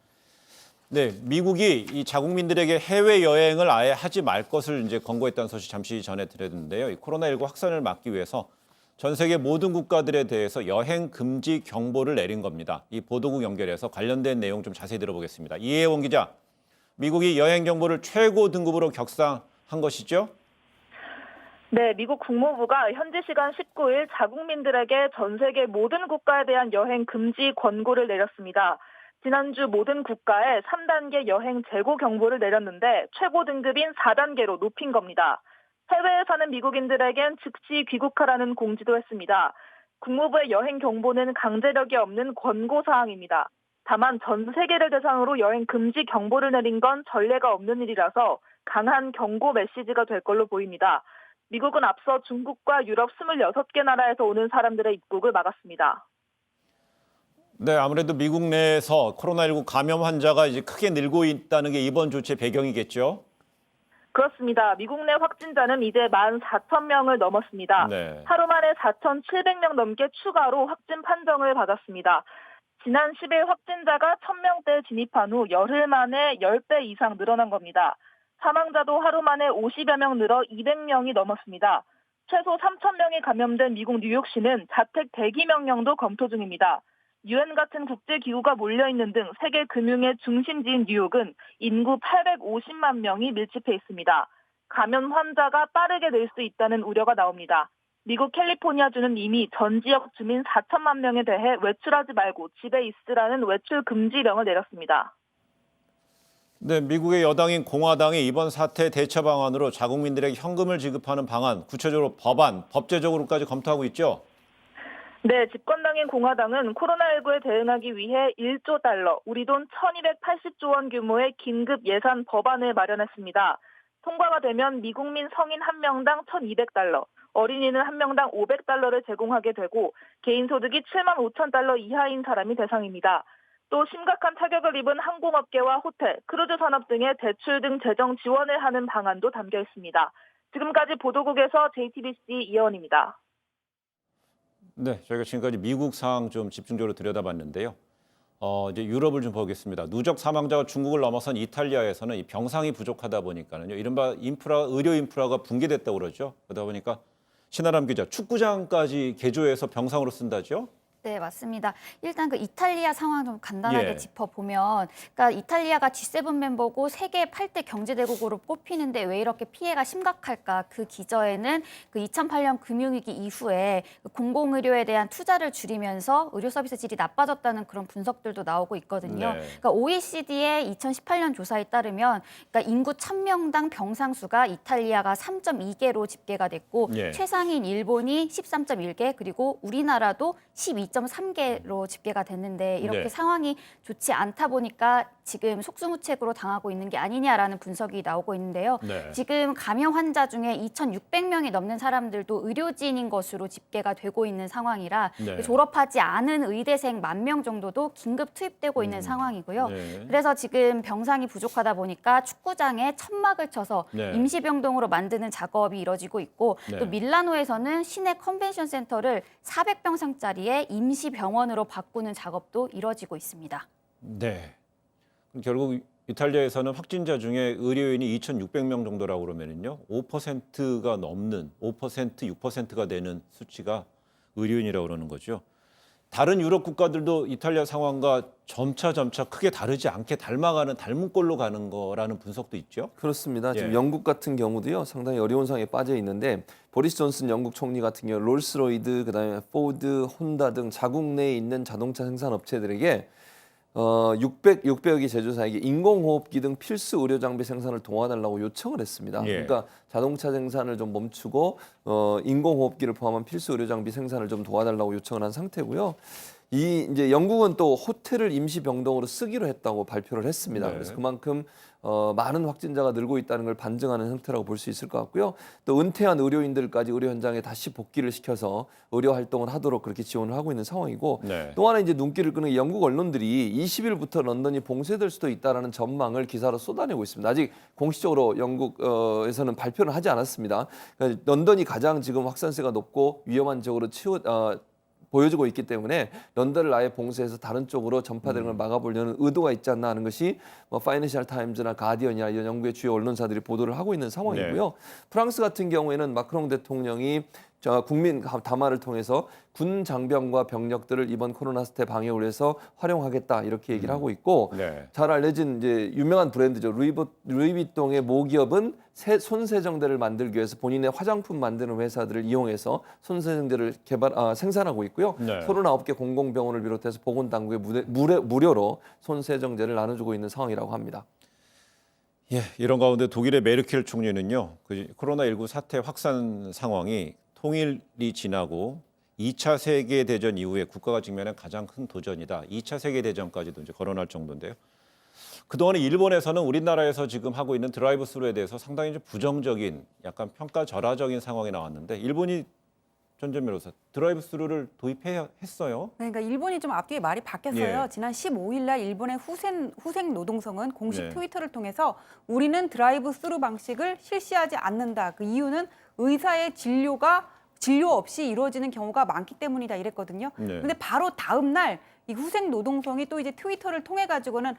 네, 미국이 이 자국민들에게 해외 여행을 아예 하지 말 것을 이제 권고했다는 소식 잠시 전해 드렸는데요. 이 코로나19 확산을 막기 위해서 전 세계 모든 국가들에 대해서 여행 금지 경보를 내린 겁니다. 이 보도국 연결해서 관련된 내용 좀 자세히 들어보겠습니다. 이혜원 기자, 미국이 여행 경보를 최고 등급으로 격상한 것이죠? 네, 미국 국무부가 현지 시간 19일 자국민들에게 전 세계 모든 국가에 대한 여행 금지 권고를 내렸습니다. 지난주 모든 국가에 3단계 여행 재고 경보를 내렸는데 최고 등급인 4단계로 높인 겁니다. 해외에 사는 미국인들에겐 즉시 귀국하라는 공지도 했습니다. 국무부의 여행 경보는 강제력이 없는 권고 사항입니다. 다만 전 세계를 대상으로 여행 금지 경보를 내린 건 전례가 없는 일이라서 강한 경고 메시지가 될 걸로 보입니다. 미국은 앞서 중국과 유럽 26개 나라에서 오는 사람들의 입국을 막았습니다. 네, 아무래도 미국 내에서 코로나19 감염 환자가 이제 크게 늘고 있다는 게 이번 조치의 배경이겠죠? 그렇습니다. 미국 내 확진자는 이제 14,000명을 넘었습니다. 네. 하루 만에 4,700명 넘게 추가로 확진 판정을 받았습니다. 지난 10일 확진자가 1,000명대에 진입한 후 열흘 만에 10배 이상 늘어난 겁니다. 사망자도 하루 만에 50여 명 늘어 200명이 넘었습니다. 최소 3,000명이 감염된 미국 뉴욕시는 자택 대기 명령도 검토 중입니다. 유엔 같은 국제기구가 몰려있는 등 세계 금융의 중심지인 뉴욕은 인구 850만 명이 밀집해 있습니다. 감염 환자가 빠르게 늘 수 있다는 우려가 나옵니다. 미국 캘리포니아주는 이미 전 지역 주민 4천만 명에 대해 외출하지 말고 집에 있으라는 외출 금지령을 내렸습니다. 네, 미국의 여당인 공화당이 이번 사태 대처 방안으로 자국민들에게 현금을 지급하는 방안, 구체적으로 법안, 법제적으로까지 검토하고 있죠? 네, 집권당인 공화당은 코로나19에 대응하기 위해 1조 달러, 우리 돈 1,280조 원 규모의 긴급 예산 법안을 마련했습니다. 통과가 되면 미국민 성인 1명당 1,200달러, 어린이는 1명당 500달러를 제공하게 되고 개인 소득이 7만 5천 달러 이하인 사람이 대상입니다. 또 심각한 타격을 입은 항공업계와 호텔, 크루즈 산업 등의 대출 등 재정 지원을 하는 방안도 담겨 있습니다. 지금까지 보도국에서 JTBC 이혜원입니다. 네, 저희가 지금까지 미국 상황 좀 집중적으로 들여다봤는데요. 이제 유럽을 좀 보겠습니다. 누적 사망자가 중국을 넘어선 이탈리아에서는 이 병상이 부족하다 보니까는요, 이른바 의료 인프라가 붕괴됐다고 그러죠. 그러다 보니까 신아람 기자, 축구장까지 개조해서 병상으로 쓴다죠? 네, 맞습니다. 일단 그 이탈리아 상황 좀 간단하게 예. 짚어보면, 그러니까 이탈리아가 G7 멤버고 세계 8대 경제대국으로 뽑히는데 왜 이렇게 피해가 심각할까? 그 기저에는 그 2008년 금융위기 이후에 공공의료에 대한 투자를 줄이면서 의료 서비스 질이 나빠졌다는 그런 분석들도 나오고 있거든요. 네. 그러니까 OECD의 2018년 조사에 따르면, 그러니까 인구 1,000명당 병상 수가 이탈리아가 3.2개로 집계가 됐고, 예. 최상인 일본이 13.1개, 그리고 우리나라도 12.3개로 집계가 됐는데 이렇게 네. 상황이 좋지 않다 보니까 지금 속수무책으로 당하고 있는 게 아니냐라는 분석이 나오고 있는데요. 네. 지금 감염 환자 중에 2,600명이 넘는 사람들도 의료진인 것으로 집계가 되고 있는 상황이라 네. 졸업하지 않은 의대생 10,000명 정도도 긴급 투입되고 있는 상황이고요. 네. 그래서 지금 병상이 부족하다 보니까 축구장에 천막을 쳐서 네. 임시병동으로 만드는 작업이 이뤄지고 있고 네. 또 밀라노에서는 시내 컨벤션 센터를 400병상짜리의 임시병원으로 바꾸는 작업도 이뤄지고 있습니다. 네. 그럼 결국 이탈리아에서는 확진자 중에 의료인이 2,600명 정도라고 그러면은요, 5%가 넘는 5%, 6%가 되는 수치가 의료인이라고 그러는 거죠. 다른 유럽 국가들도 이탈리아 상황과 점차 크게 다르지 않게 닮은 꼴로 가는 거라는 분석도 있죠. 그렇습니다. 지금 예. 영국 같은 경우도요, 상당히 어려운 상황에 빠져 있는데 보리스 존슨 영국 총리 같은 경우 롤스로이드, 그다음에 포드, 혼다 등 자국 내에 있는 자동차 생산 업체들에게 600여개 제조사에게 인공호흡기 등 필수 의료 장비 생산을 도와달라고 요청을 했습니다. 예. 그러니까 자동차 생산을 좀 멈추고 인공호흡기를 포함한 필수 의료 장비 생산을 좀 도와달라고 요청을 한 상태고요. 이제 영국은 또 호텔을 임시 병동으로 쓰기로 했다고 발표를 했습니다. 네. 그래서 그만큼 많은 확진자가 늘고 있다는 걸 반증하는 형태라고 볼 수 있을 것 같고요. 또 은퇴한 의료인들까지 의료 현장에 다시 복귀를 시켜서 의료 활동을 하도록 그렇게 지원을 하고 있는 상황이고 네. 또 하나 이제 눈길을 끄는 영국 언론들이 20일부터 런던이 봉쇄될 수도 있다라는 전망을 기사로 쏟아내고 있습니다. 아직 공식적으로 영국에서는 발표는 하지 않았습니다. 그러니까 런던이 가장 지금 확산세가 높고 위험한 지역으로 보여지고 있기 때문에 런던을 아예 봉쇄해서 다른 쪽으로 전파되는 걸 막아보려는 의도가 있지 않나 하는 것이 파이낸셜 타임즈나 가디언이나 이런 영국의 주요 언론사들이 보도를 하고 있는 상황이고요. 네. 프랑스 같은 경우에는 마크롱 대통령이 국민 담화를 통해서 군 장병과 병력들을 이번 코로나 사태 방역을 위해서 활용하겠다 이렇게 얘기를 하고 있고 네. 잘 알려진 이제 유명한 브랜드죠. 루이비통의 모기업은 손세정제를 만들기 위해서 본인의 화장품 만드는 회사들을 이용해서 손세정제를 생산하고 있고요. 네. 39개 공공병원을 비롯해서 보건당국에 무료로 손세정제를 나눠주고 있는 상황이라고 합니다. 예, 이런 가운데 독일의 메르켈 총리는요, 그 코로나19 사태 확산 상황이 통일이 지나고 2차 세계대전 이후에 국가가 직면한 가장 큰 도전이다. 2차 세계대전까지도 이제 거론할 정도인데요. 그동안에 일본에서는 우리나라에서 지금 하고 있는 드라이브 스루에 대해서 상당히 좀 부정적인 약간 평가절하적인 상황이 나왔는데 일본이 전 변호사 드라이브 스루를 도입했어요. 그러니까 일본이 좀 앞뒤에 말이 바뀌었어요. 예. 지난 15일 날 일본의 후생 노동성은 공식 네. 트위터를 통해서 우리는 드라이브 스루 방식을 실시하지 않는다. 그 이유는 의사의 진료 없이 이루어지는 경우가 많기 때문이다 이랬거든요. 네. 근데 바로 다음 날 이 후생 노동성이 또 이제 트위터를 통해 가지고는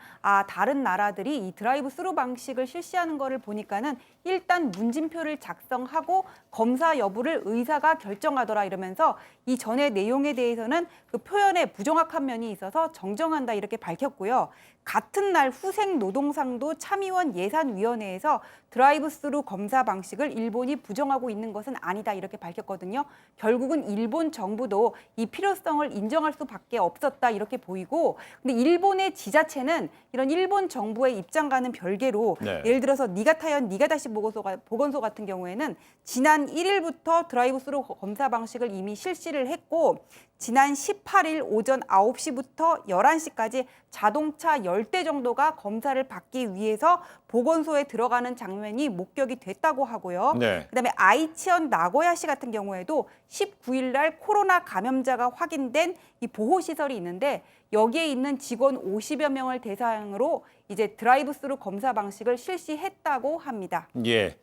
다른 나라들이 이 드라이브 스루 방식을 실시하는 거를 보니까는 일단 문진표를 작성하고 검사 여부를 의사가 결정하더라 이러면서 이 전의 내용에 대해서는 그 표현에 부정확한 면이 있어서 정정한다 이렇게 밝혔고요. 같은 날 후생 노동상도 참의원 예산위원회에서 드라이브 스루 검사 방식을 일본이 부정하고 있는 것은 아니다 이렇게 밝혔거든요. 결국은 일본 정부도 이 필요성을 인정할 수밖에 없었다 이렇게 보이고, 근데 일본의 지자체는 이런 일본 정부의 입장과는 별개로 네. 예를 들어서 니가타현 니가다시 보건소 같은 경우에는 지난 1일부터 드라이브 스루 검사 방식을 이미 실시를 했고 지난 18일 오전 9시부터 11시까지 자동차 10대 정도가 검사를 받기 위해서 보건소에 들어가는 장면이 목격이 됐다고 하고요. 네. 그다음에 아이치현 나고야시 같은 경우에도 19일 날 코로나 감염자가 확인된 이 보호시설이 있는데 여기에 있는 직원 50여 명을 대상으로 이제 드라이브 스루 검사 방식을 실시했다고 합니다. 예.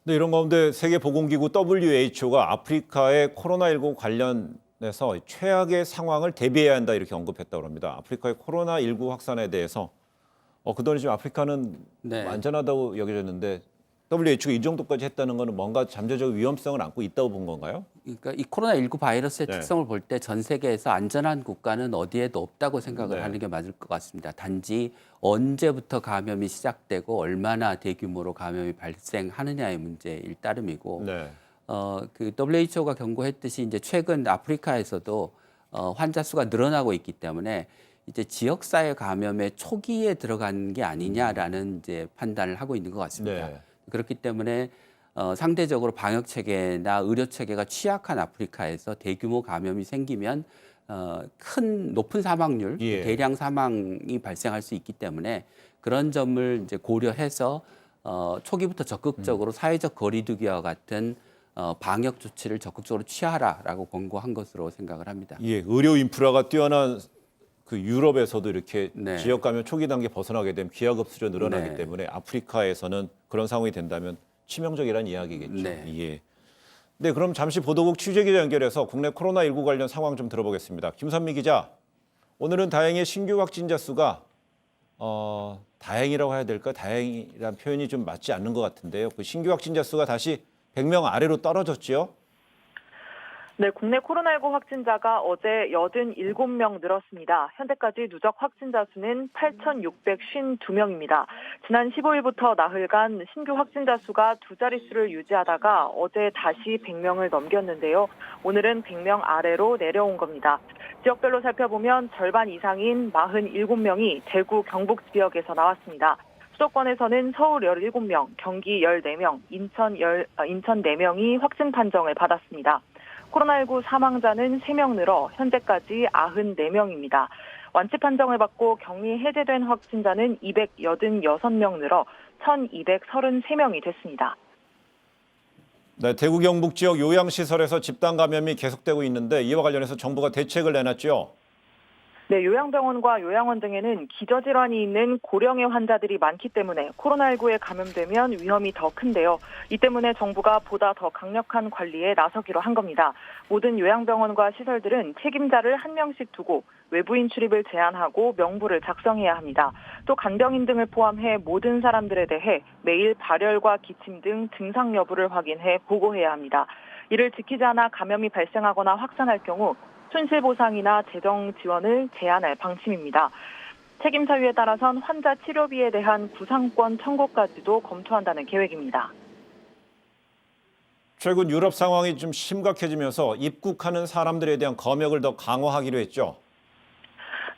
근데 이런 가운데 세계보건기구 WHO가 아프리카의 코로나19 관련해서 최악의 상황을 대비해야 한다 이렇게 언급했다고 합니다. 아프리카의 코로나19 확산에 대해서 그동안 지금 아프리카는 네. 안전하다고 여겨졌는데 WHO가 이 정도까지 했다는 것은 뭔가 잠재적 위험성을 안고 있다고 본 건가요? 그러니까 이 코로나19 바이러스의 네. 특성을 볼 때 전 세계에서 안전한 국가는 어디에도 없다고 생각을 네. 하는 게 맞을 것 같습니다. 단지 언제부터 감염이 시작되고 얼마나 대규모로 감염이 발생하느냐의 문제일 따름이고 네. 그 WHO가 경고했듯이 이제 최근 아프리카에서도 환자 수가 늘어나고 있기 때문에 이제 지역사회 감염의 초기에 들어간 게 아니냐라는 이제 판단을 하고 있는 것 같습니다. 네. 그렇기 때문에 상대적으로 방역 체계나 의료 체계가 취약한 아프리카에서 대규모 감염이 생기면 높은 사망률, 예. 대량 사망이 발생할 수 있기 때문에 그런 점을 이제 고려해서 초기부터 적극적으로 사회적 거리두기와 같은 방역 조치를 적극적으로 취하라라고 권고한 것으로 생각을 합니다. 예, 의료 인프라가 뛰어난 그 유럽에서도 이렇게 네. 지역 감염 초기 단계 벗어나게 되면 기하급수로 늘어나기 네. 때문에 아프리카에서는 그런 상황이 된다면 치명적이라는 이야기겠죠. 네. 예. 네, 그럼 잠시 보도국 취재기자 연결해서 국내 코로나19 관련 상황 좀 들어보겠습니다. 김선미 기자, 오늘은 다행히 신규 확진자 수가 다행이라고 해야 될까? 다행이란 표현이 좀 맞지 않는 것 같은데요. 그 신규 확진자 수가 다시 100명 아래로 떨어졌죠? 네, 국내 코로나19 확진자가 어제 87명 늘었습니다. 현재까지 누적 확진자 수는 8,652명입니다. 지난 15일부터 나흘간 신규 확진자 수가 두 자릿수를 유지하다가 어제 다시 100명을 넘겼는데요. 오늘은 100명 아래로 내려온 겁니다. 지역별로 살펴보면 절반 이상인 47명이 대구, 경북 지역에서 나왔습니다. 수도권에서는 서울 17명, 경기 14명, 인천 4명이 확진 판정을 받았습니다. 코로나19 사망자는 3명 늘어 현재까지 94명입니다. 완치 판정을 받고 격리 해제된 확진자는 286명 늘어 1,233명이 됐습니다. 네, 대구 경북 지역 요양시설에서 집단 감염이 계속되고 있는데 이와 관련해서 정부가 대책을 내놨죠. 네, 요양병원과 요양원 등에는 기저질환이 있는 고령의 환자들이 많기 때문에 코로나19에 감염되면 위험이 더 큰데요. 이 때문에 정부가 보다 더 강력한 관리에 나서기로 한 겁니다. 모든 요양병원과 시설들은 책임자를 한 명씩 두고 외부인 출입을 제한하고 명부를 작성해야 합니다. 또 간병인 등을 포함해 모든 사람들에 대해 매일 발열과 기침 등 증상 여부를 확인해 보고해야 합니다. 이를 지키지 않아 감염이 발생하거나 확산할 경우 손실보상이나 재정 지원을 제한할 방침입니다. 책임 사유에 따라선 환자 치료비에 대한 구상권 청구까지도 검토한다는 계획입니다. 최근 유럽 상황이 좀 심각해지면서 입국하는 사람들에 대한 검역을 더 강화하기로 했죠.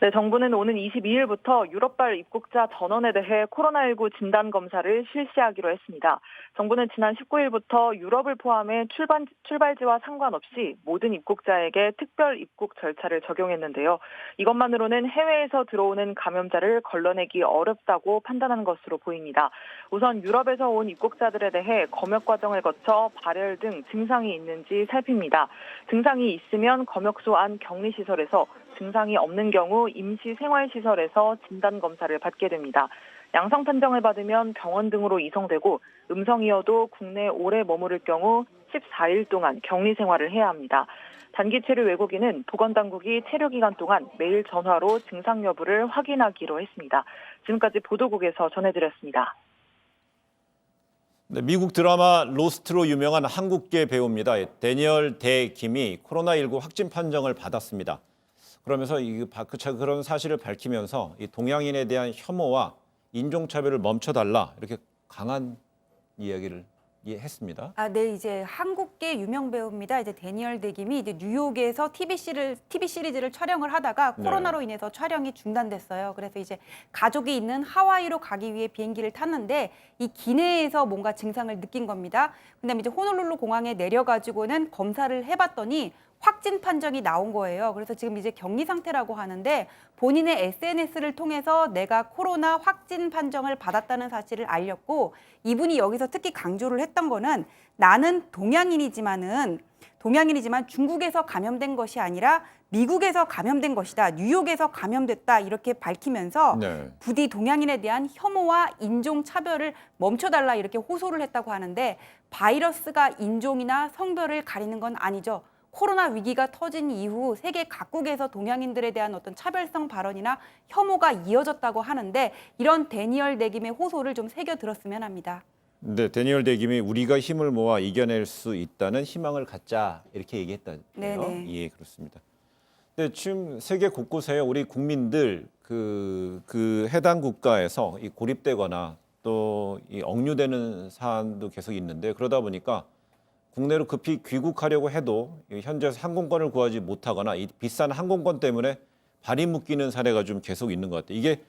네, 정부는 오는 22일부터 유럽발 입국자 전원에 대해 코로나19 진단 검사를 실시하기로 했습니다. 정부는 지난 19일부터 유럽을 포함해 출발지와 상관없이 모든 입국자에게 특별 입국 절차를 적용했는데요. 이것만으로는 해외에서 들어오는 감염자를 걸러내기 어렵다고 판단한 것으로 보입니다. 우선 유럽에서 온 입국자들에 대해 검역 과정을 거쳐 발열 등 증상이 있는지 살핍니다. 증상이 있으면 검역소 안 격리시설에서, 증상이 없는 경우 임시생활시설에서 진단검사를 받게 됩니다. 양성 판정을 받으면 병원 등으로 이송되고 음성이어도 국내에 오래 머무를 경우 14일 동안 격리 생활을 해야 합니다. 단기 체류 외국인은 보건당국이 체류 기간 동안 매일 전화로 증상 여부를 확인하기로 했습니다. 지금까지 보도국에서 전해드렸습니다. 네, 미국 드라마 로스트로 유명한 한국계 배우입니다. 데니얼 대 김이 코로나19 확진 판정을 받았습니다. 그러면서 그런 사실을 밝히면서 이 동양인에 대한 혐오와 인종차별을 멈춰달라 이렇게 강한 이야기를 했습니다. 네, 이제 한국계 유명 배우입니다. 이제 데니얼 데김이 이제 뉴욕에서 TV 시리즈를 촬영을 하다가 코로나로 인해서 촬영이 중단됐어요. 그래서 이제 가족이 있는 하와이로 가기 위해 비행기를 탔는데 이 기내에서 뭔가 증상을 느낀 겁니다. 그다음에 이제 호놀룰루 공항에 내려가지고는 검사를 해봤더니 확진 판정이 나온 거예요. 그래서 지금 이제 격리 상태라고 하는데 본인의 SNS를 통해서 내가 코로나 확진 판정을 받았다는 사실을 알렸고, 이분이 여기서 특히 강조를 했던 거는 나는 동양인이지만 중국에서 감염된 것이 아니라 미국에서 감염된 것이다. 뉴욕에서 감염됐다. 이렇게 밝히면서 부디 동양인에 대한 혐오와 인종차별을 멈춰달라 이렇게 호소를 했다고 하는데, 바이러스가 인종이나 성별을 가리는 건 아니죠. 코로나 위기가 터진 이후 세계 각국에서 동양인들에 대한 어떤 차별성 발언이나 혐오가 이어졌다고 하는데, 이런 데니얼 데김의 호소를 좀 새겨 들었으면 합니다. 네, 데니얼 데김이 우리가 힘을 모아 이겨낼 수 있다는 희망을 갖자 이렇게 얘기했다고요. 네네. 예, 그렇습니다. 근데 지금 세계 곳곳에 우리 국민들 그 해당 국가에서 이 고립되거나 또 이 억류되는 사안도 계속 있는데, 그러다 보니까 국내로 급히 귀국하려고 해도 현재 항공권을 구하지 못하거나 이 비싼 항공권 때문에 발이 묶이는 사례가 좀 계속 있는 것 같아요. 이게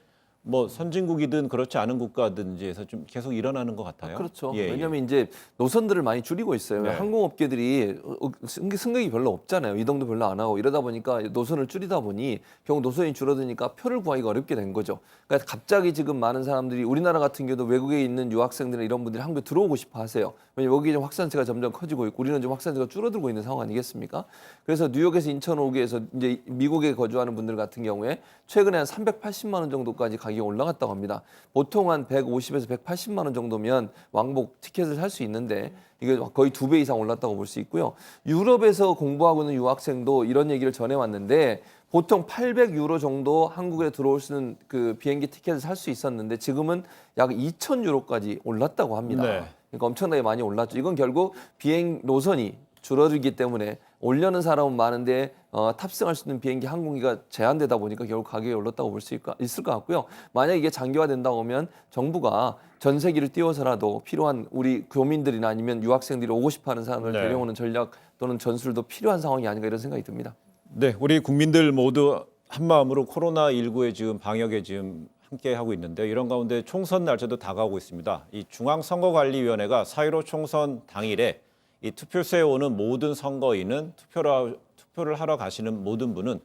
뭐 선진국이든 그렇지 않은 국가든지에서 좀 계속 일어나는 것 같아요. 그렇죠. 예, 왜냐하면 이제 노선들을 많이 줄이고 있어요. 네. 항공업계들이 승객이 별로 없잖아요. 이동도 별로 안 하고 이러다 보니까 노선을 줄이다 보니 결국 노선이 줄어드니까 표를 구하기가 어렵게 된 거죠. 그러니까 갑자기 지금 많은 사람들이 우리나라 같은 경우도 외국에 있는 유학생들 이런 분들이 한국에 들어오고 싶어 하세요. 왜냐면 여기 좀 확산세가 점점 커지고 있고 우리는 좀 확산세가 줄어들고 있는 상황 아니겠습니까? 그래서 뉴욕에서 인천 오기 위해서 이제 미국에 거주하는 분들 같은 경우에 최근에 한 380만 원 정도까지 가격이 올라갔다고 합니다. 보통 한 150에서 180만 원 정도면 왕복 티켓을 살 수 있는데 이게 거의 2배 이상 올랐다고 볼 수 있고요. 유럽에서 공부하고 있는 유학생도 이런 얘기를 전해왔는데 보통 800유로 정도 한국에 들어올 수 있는 그 비행기 티켓을 살 수 있었는데 지금은 약 2,000유로까지 올랐다고 합니다. 네. 그러니까 엄청나게 많이 올랐죠. 이건 결국 비행 노선이 줄어들기 때문에 오려는 사람은 많은데 탑승할 수 있는 비행기 항공기가 제한되다 보니까 결국 가격이 올랐다고 볼 수 있을 것 같고요. 만약 이게 장기화된다고 하면 정부가 전세기를 띄워서라도 필요한 우리 교민들이나 아니면 유학생들이 오고 싶어하는 사람을 데려오는 전략 또는 전술도 필요한 상황이 아닌가 이런 생각이 듭니다. 네, 우리 국민들 모두 한 마음으로 코로나19의 지금 방역에 지금 함께 하고 있는데 이런 가운데 총선 날짜도 다가오고 있습니다. 이 중앙선거관리위원회가 4.15 총선 당일에 이 투표소에 오는 모든 선거인은 투표를 하러 가시는 모든 분은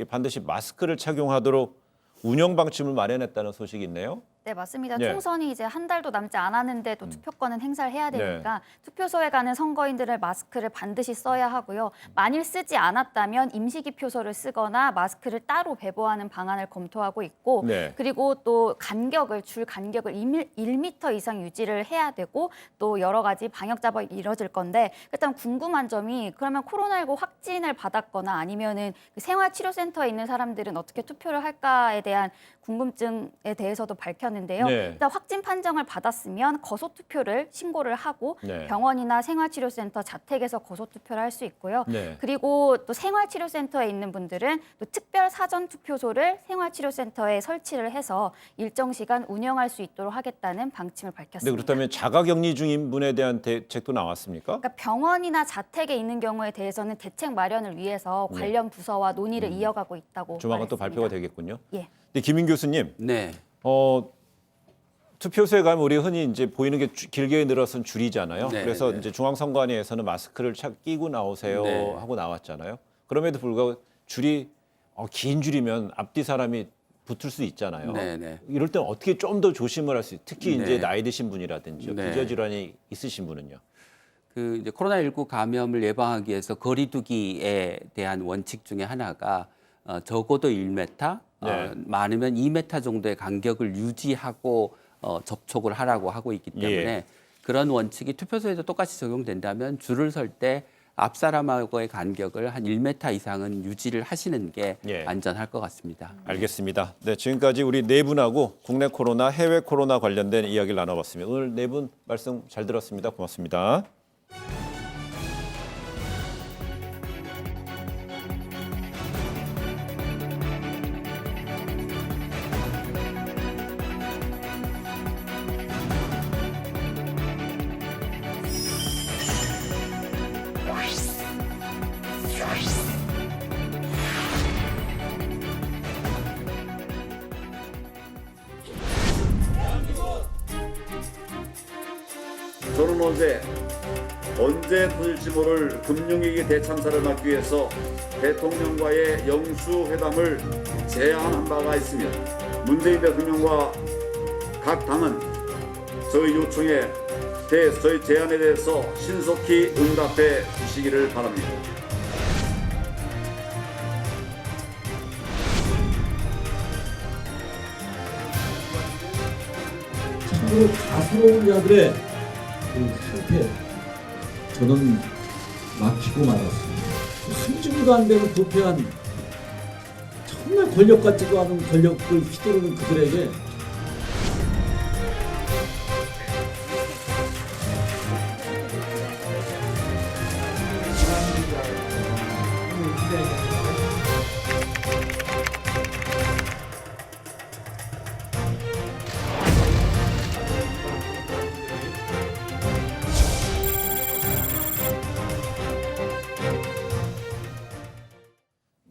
반드시 마스크를 착용하도록 운영 방침을 마련했다는 소식이 있네요. 네, 맞습니다. 네. 총선이 이제 한 달도 남지 않았는데도 투표권은 행사를 해야 되니까 투표소에 가는 선거인들은 마스크를 반드시 써야 하고요. 만일 쓰지 않았다면 임시기표소를 쓰거나 마스크를 따로 배부하는 방안을 검토하고 있고 그리고 또 줄 간격을 1m 이상 유지를 해야 되고 또 여러 가지 방역 작업이 이뤄질 건데 일단 궁금한 점이 그러면 코로나19 확진을 받았거나 아니면은 생활치료센터에 있는 사람들은 어떻게 투표를 할까에 대한 궁금증에 대해서도 밝혔는데 밝혔는데요. 네. 일단 확진 판정을 받았으면 거소투표를 신고를 하고 네. 병원이나 생활치료센터 자택에서 거소투표를 할 수 있고요. 네. 그리고 또 생활치료센터에 있는 분들은 또 특별 사전투표소를 생활치료센터에 설치를 해서 일정 시간 운영할 수 있도록 하겠다는 방침을 네, 밝혔습니다. 그렇다면 자가격리 중인 분에 대한 대책도 나왔습니까? 그러니까 병원이나 자택에 있는 경우에 대해서는 대책 마련을 위해서 관련 부서와 논의를 이어가고 있다고 조만간 또 말했습니다. 발표가 되겠군요. 예. 네, 김인 교수님, 네. 투표소에 가면 우리 흔히 이제 보이는 게 길게 늘어선 줄이잖아요. 네, 그래서 네. 이제 중앙선관위에서는 마스크를 끼고 나오세요 네. 하고 나왔잖아요. 그럼에도 불구하고 줄이 긴 줄이면 앞뒤 사람이 붙을 수 있잖아요. 네, 네. 이럴 때는 어떻게 좀 더 조심을 할 수 있어요? 특히 네. 이제 나이 드신 분이라든지 네. 기저질환이 있으신 분은요. 그 이제 코로나19 감염을 예방하기 위해서 거리두기에 대한 원칙 중에 하나가 적어도 1m, 네. 많으면 2m 정도의 간격을 유지하고 접촉을 하라고 하고 있기 때문에 예. 그런 원칙이 투표소에도 똑같이 적용된다면 줄을 설 때 앞 사람하고의 간격을 한 1m 이상은 유지를 하시는 게 예. 안전할 것 같습니다. 알겠습니다. 네, 지금까지 우리 네 분하고 국내 코로나, 해외 코로나 관련된 이야기를 나눠봤습니다. 오늘 네 분 말씀 잘 들었습니다. 고맙습니다. 저는 언제 터질지 모를 금융위기 대참사를 막기 위해서 대통령과의 영수회담을 제안한 바가 있으며 문재인 대통령과 각 당은 저희 요청에 저희 제안에 대해서 신속히 응답해 주시기를 바랍니다. 참으로 가스로운 자들의 그 상태 저는 막히고 말았습니다. 숨지기도 안 되는 부패한 정말 권력 같지도 않은 권력을 휘두르는 그들에게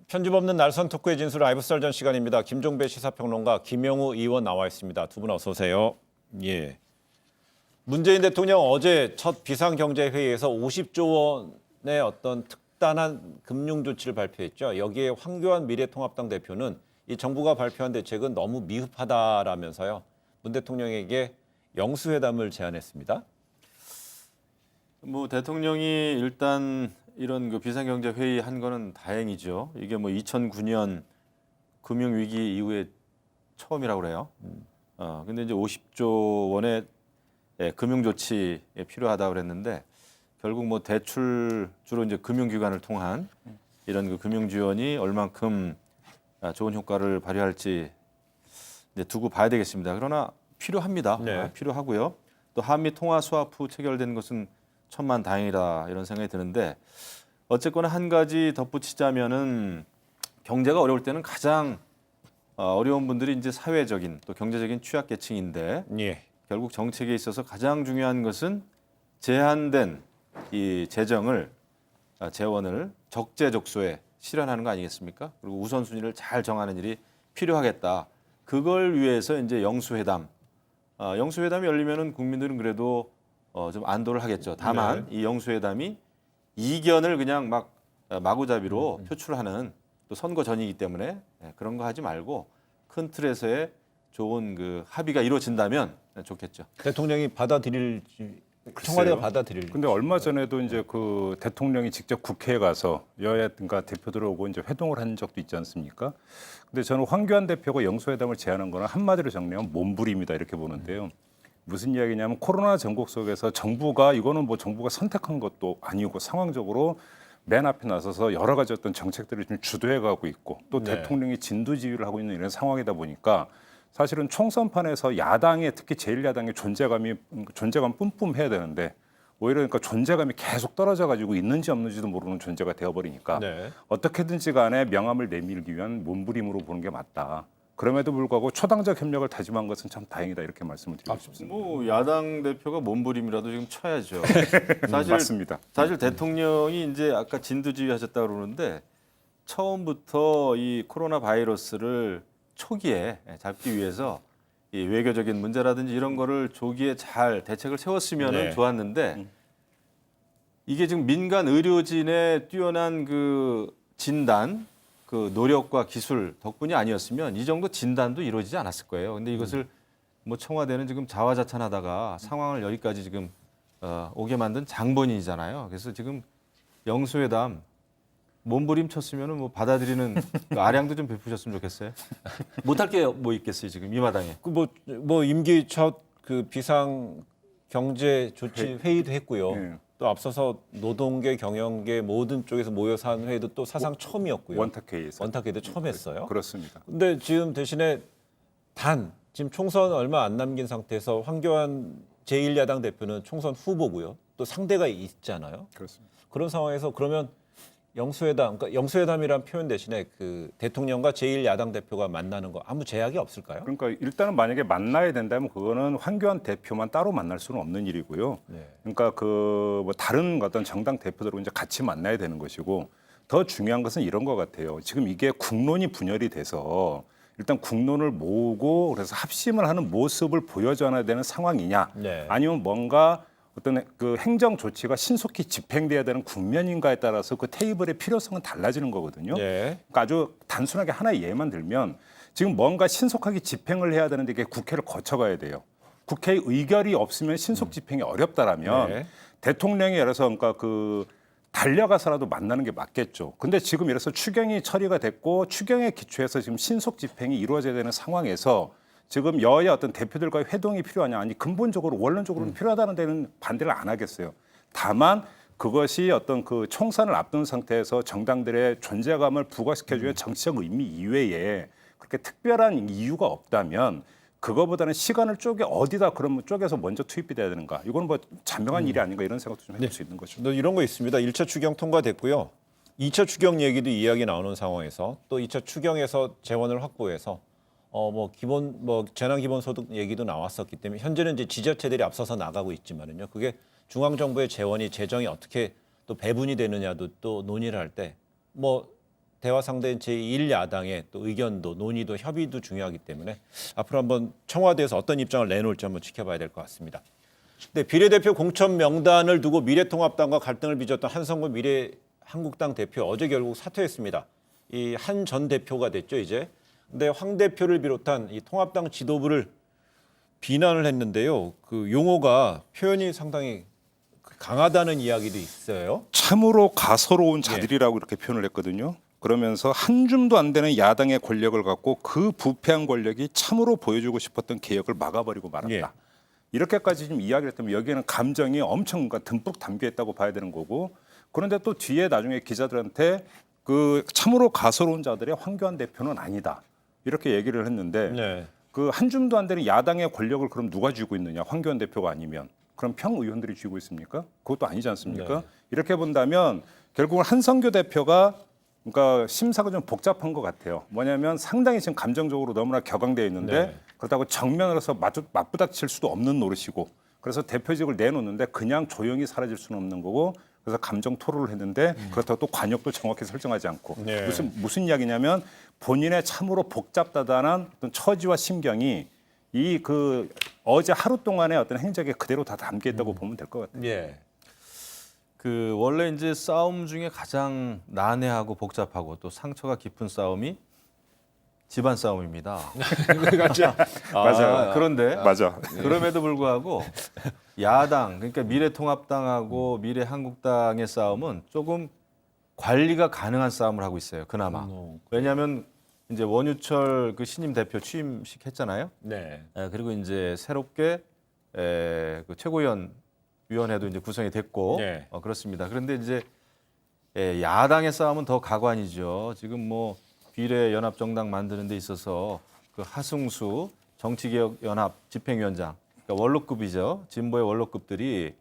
편집 없는 날선 토크의 진술 라이브 썰전 시간입니다. 김종배 시사평론가, 김영우 의원 나와 있습니다. 두 분 어서 오세요. 예. 문재인 대통령 어제 첫 비상경제회의에서 50조 원의 어떤 특단한 금융 조치를 발표했죠. 여기에 황교안 미래통합당 대표는 이 정부가 발표한 대책은 너무 미흡하다라면서요. 문 대통령에게 영수회담을 제안했습니다. 뭐 대통령이 일단 이런 그 비상경제회의 한 거는 다행이죠. 이게 뭐 2009년 금융위기 이후에 처음이라고 그래요. 근데 이제 50조 원의 금융조치 필요하다고 그랬는데 결국 뭐 대출 주로 이제 금융기관을 통한 이런 그 금융 지원이 얼만큼 좋은 효과를 발휘할지 이제 두고 봐야 되겠습니다. 그러나 필요합니다. 네. 필요하고요. 또 한미 통화 수합 후 체결된 것은 천만다행이다 이런 생각이 드는데 어쨌거나 한 가지 덧붙이자면은 경제가 어려울 때는 가장 어려운 분들이 이제 사회적인 또 경제적인 취약계층인데 예. 결국 정책에 있어서 가장 중요한 것은 제한된 이 재원을 적재적소에 실현하는 거 아니겠습니까? 그리고 우선순위를 잘 정하는 일이 필요하겠다. 그걸 위해서 이제 영수회담이 열리면은 국민들은 그래도 좀 안도를 하겠죠. 다만 이 영수회담이 이견을 그냥 막 마구잡이로 표출하는 또 선거 전이기 때문에 그런 거 하지 말고 큰 틀에서의 좋은 그 합의가 이루어진다면 좋겠죠. 대통령이 받아들일지, 청와대가 받아들일지. 근데 얼마 전에도 이제 그 대통령이 직접 국회에 가서 여야가 대표들 오고 이제 회동을 한 적도 있지 않습니까? 근데 저는 황교안 대표가 영수회담을 제안한 거는 한마디로 정리하면 몸부림이다 이렇게 보는데요. 무슨 이야기냐면 코로나 전국 속에서 정부가 이거는 뭐 정부가 선택한 것도 아니고 상황적으로 맨 앞에 나서서 여러 가지 어떤 정책들을 좀 주도해 가고 있고 또 네. 대통령이 진두지휘를 하고 있는 이런 상황이다 보니까 사실은 총선판에서 야당의 특히 제1야당의 존재감 뿜뿜해야 되는데 오히려 그러니까 존재감이 계속 떨어져 가지고 있는지 없는지도 모르는 존재가 되어버리니까 네. 어떻게든지 간에 명함을 내밀기 위한 몸부림으로 보는 게 맞다. 그럼에도 불구하고 초당적 협력을 다짐한 것은 참 다행이다 이렇게 말씀을 드리고 싶습니다. 뭐 야당 대표가 몸부림이라도 지금 쳐야죠. 맞습니다. 사실 대통령이 이제 아까 진두지휘하셨다 그러는데 처음부터 이 코로나 바이러스를 초기에 잡기 위해서 이 외교적인 문제라든지 이런 거를 조기에 잘 대책을 세웠으면 네. 좋았는데 이게 지금 민간 의료진의 뛰어난 그 진단, 그 노력과 기술 덕분이 아니었으면 이 정도 진단도 이루어지지 않았을 거예요. 근데 이것을 뭐 청와대는 지금 자화자찬하다가 상황을 여기까지 지금 오게 만든 장본인이잖아요. 그래서 지금 영수회담 몸부림 쳤으면은 뭐 받아들이는 그 아량도 좀 베푸셨으면 좋겠어요. 못할 게 뭐 있겠어요 지금 이 마당에. 뭐 임기 첫 그 비상 경제 조치 회의도 했고요. 네. 또 앞서서 노동계, 경영계 모든 쪽에서 모여서 한 회의도 또 사상 처음이었고요. 원탁회의에서. 원탁회의도 처음 했어요. 그렇습니다. 근데 지금 대신에 지금 총선 얼마 안 남긴 상태에서 황교안 제1야당 대표는 총선 후보고요. 또 상대가 있잖아요. 그렇습니다. 그런 상황에서 그러면 영수회담, 그러니까 영수회담이란 표현 대신에 그 대통령과 제1야당 대표가 만나는 거 아무 제약이 없을까요? 그러니까 일단은 만약에 만나야 된다면 그거는 황교안 대표만 따로 만날 수는 없는 일이고요. 네. 그러니까 그 뭐 다른 어떤 정당 대표들하고 이제 같이 만나야 되는 것이고 더 중요한 것은 이런 것 같아요. 지금 이게 국론이 분열이 돼서 일단 국론을 모으고 그래서 합심을 하는 모습을 보여줘야 되는 상황이냐, 네. 아니면 뭔가 어떤 그 행정 조치가 신속히 집행돼야 되는 국면인가에 따라서 그 테이블의 필요성은 달라지는 거거든요. 네. 그러니까 아주 단순하게 하나의 예만 들면 지금 뭔가 신속하게 집행을 해야 되는데 이게 국회를 거쳐가야 돼요. 국회의 의결이 없으면 신속 집행이 어렵다라면 네. 대통령이 예를 들어서 그러니까 그 달려가서라도 만나는 게 맞겠죠. 근데 지금 예를 들어서 추경이 처리가 됐고 추경에 기초해서 지금 신속 집행이 이루어져야 되는 상황에서 지금 여야 어떤 대표들과의 회동이 필요하냐, 아니 근본적으로 원론적으로는 필요하다는 데는 반대를 안 하겠어요. 다만 그것이 어떤 그 총선을 앞둔 상태에서 정당들의 존재감을 부각시켜주는 정치적 의미 이외에 그렇게 특별한 이유가 없다면 그거보다는 시간을 어디다 그러면 쪼개서 먼저 투입이 돼야 되는가? 이건 뭐 잔명한 일이 아닌가 이런 생각도 좀 해볼 수 있는 거죠. 이런 거 있습니다. 1차 추경 통과됐고요. 2차 추경 얘기도 이야기 나오는 상황에서 또 2차 추경에서 재원을 확보해서 재난 기본소득 얘기도 나왔었기 때문에 현재는 이제 지자체들이 앞서서 나가고 있지만은요. 그게 중앙 정부의 재정이 어떻게 또 배분이 되느냐도 또 논의를 할 때 대화 상대인 제1야당의 또 의견도 논의도 협의도 중요하기 때문에 앞으로 한번 청와대에서 어떤 입장을 내놓을지 한번 지켜봐야 될 것 같습니다. 네, 비례대표 공천 명단을 두고 미래통합당과 갈등을 빚었던 한성구 미래한국당 대표 어제 결국 사퇴했습니다. 이 한 전 대표가 됐죠 이제. 근데 황 대표를 비롯한 이 통합당 지도부를 비난을 했는데요. 그 용어가 표현이 상당히 강하다는 이야기도 있어요. 참으로 가소로운 자들이라고 이렇게 표현을 했거든요. 그러면서 한 줌도 안 되는 야당의 권력을 갖고 그 부패한 권력이 참으로 보여주고 싶었던 개혁을 막아버리고 말았다. 예. 이렇게까지 좀 이야기를 했다면 여기에는 감정이 엄청 듬뿍 담겨 있다고 봐야 되는 거고, 그런데 또 뒤에 나중에 기자들한테 그 참으로 가소로운 자들의 황교안 대표는 아니다. 이렇게 얘기를 했는데 네. 그 한 줌도 안 되는 야당의 권력을 그럼 누가 쥐고 있느냐? 황교안 대표가 아니면 그럼 평 의원들이 쥐고 있습니까? 그것도 아니지 않습니까? 네. 이렇게 본다면 결국은 한성규 대표가 그러니까 심사가 좀 복잡한 것 같아요. 뭐냐면 상당히 지금 감정적으로 너무나 격앙되어 있는데 네. 그렇다고 정면으로서 맞부닥칠 수도 없는 노릇이고, 그래서 대표직을 내놓는데 그냥 조용히 사라질 수는 없는 거고, 그래서 감정 토로를 했는데 그렇다고 또 관역도 정확히 설정하지 않고 네. 무슨 이야기냐면 본인의 참으로 복잡다단한 어떤 처지와 심경이 이 그 어제 하루 동안의 어떤 행적에 그대로 다 담겨 있다고 보면 될 것 같아요. 예. 그 원래 이제 싸움 중에 가장 난해하고 복잡하고 또 상처가 깊은 싸움이 집안 싸움입니다. 그렇죠. 맞아요. 그런데 맞아. 그럼에도 불구하고 야당, 그러니까 미래통합당하고 미래한국당의 싸움은 조금 관리가 가능한 싸움을 하고 있어요. 그나마. 왜냐하면 이제 원유철 그 신임 대표 취임식 했잖아요. 네. 그리고 이제 새롭게 그 최고위원회도 이제 구성이 됐고 네. 그렇습니다. 그런데 이제 야당의 싸움은 더 가관이죠. 지금 뭐 비례 연합정당 만드는 데 있어서 그 하승수 정치개혁연합 집행위원장, 그러니까 원로급이죠. 진보의 원로급들이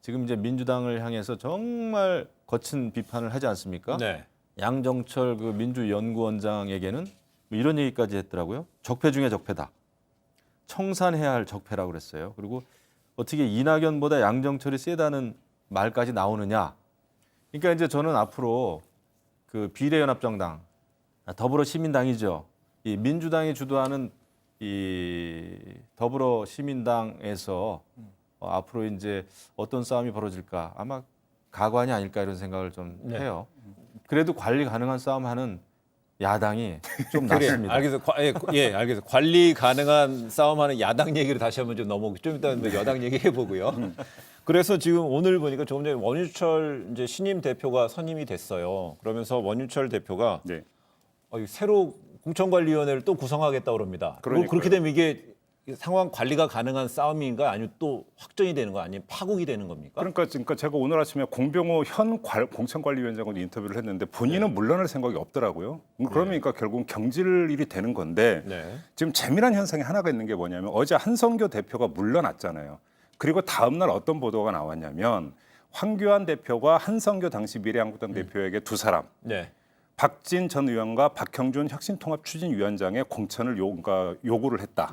지금 이제 민주당을 향해서 정말 거친 비판을 하지 않습니까? 네. 양정철 그 민주연구원장에게는 뭐 이런 얘기까지 했더라고요. 적폐 중에 적폐다. 청산해야 할 적폐라고 그랬어요. 그리고 어떻게 이낙연보다 양정철이 세다는 말까지 나오느냐. 그러니까 이제 저는 앞으로 그 비례연합정당, 더불어시민당이죠. 이 민주당이 주도하는 이 더불어시민당에서 앞으로 이제 어떤 싸움이 벌어질까 아마 가관이 아닐까 이런 생각을 좀 해요. 그래도 관리 가능한 싸움하는 야당이 좀 낫습니다. 알겠어요. 예, 알겠어요. 관리 가능한 싸움하는 야당 얘기를 다시 한번 좀 넘어오고 좀 이따 여당 얘기 해보고요. 그래서 지금 오늘 보니까 조금 전에 원유철 이제 신임 대표가 선임이 됐어요. 그러면서 원유철 대표가 네. 새로 공천관리위원회를 또 구성하겠다고 그럽니다. 그러니까요. 그렇게 되면 이게 상황 관리가 가능한 싸움인가 아니면 또 확정이 되는 거 아니면 파국이 되는 겁니까? 그러니까 제가 오늘 아침에 공병호 현 공천관리위원장하고 인터뷰를 했는데 본인은 물러날 생각이 없더라고요. 그러니까 결국은 경질일이 되는 건데 지금 재미난 현상이 하나가 있는 게 뭐냐면 어제 한성교 대표가 물러났잖아요. 그리고 다음 날 어떤 보도가 나왔냐면 황교안 대표가 한성교 당시 미래한국당 대표에게 두 사람 박진 전 의원과 박형준 혁신통합추진위원장의 공천을 요구를 했다.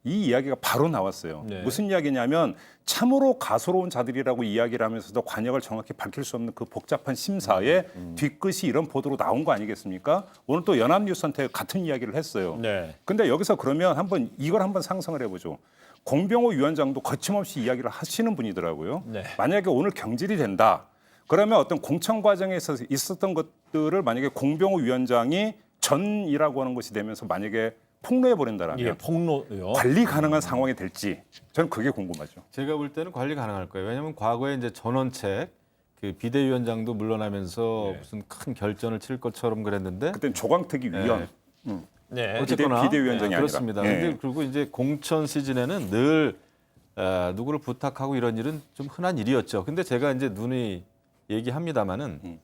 이 이야기가 바로 나왔어요. 무슨 이야기냐면 참으로 가소로운 자들이라고 이야기를 하면서도 관역을 정확히 밝힐 수 없는 그 복잡한 심사에 뒤끝이 이런 보도로 나온 거 아니겠습니까? 오늘 또 연합뉴스한테 같은 이야기를 했어요. 근데 여기서 그러면 이걸 한번 상상을 해보죠. 공병호 위원장도 거침없이 이야기를 하시는 분이더라고요. 만약에 오늘 경질이 된다. 그러면 어떤 공천 과정에서 있었던 것들을 만약에 공병호 위원장이 전이라고 하는 것이 되면서 만약에 폭로해 버린다라면 폭로요. 관리 가능한 상황이 될지 저는 그게 궁금하죠. 제가 볼 때는 관리 가능할 거예요. 왜냐하면 과거에 이제 전원책 그 비대위원장도 물러나면서 무슨 큰 결전을 칠 것처럼 그랬는데 그때는 조광특위 위원. 어쨌거나 비대위원장이 그렇습니다. 아니라. 근데 그리고 이제 공천 시즌에는 늘 누구를 부탁하고 이런 일은 좀 흔한 일이었죠. 근데 제가 이제 눈이 얘기합니다마는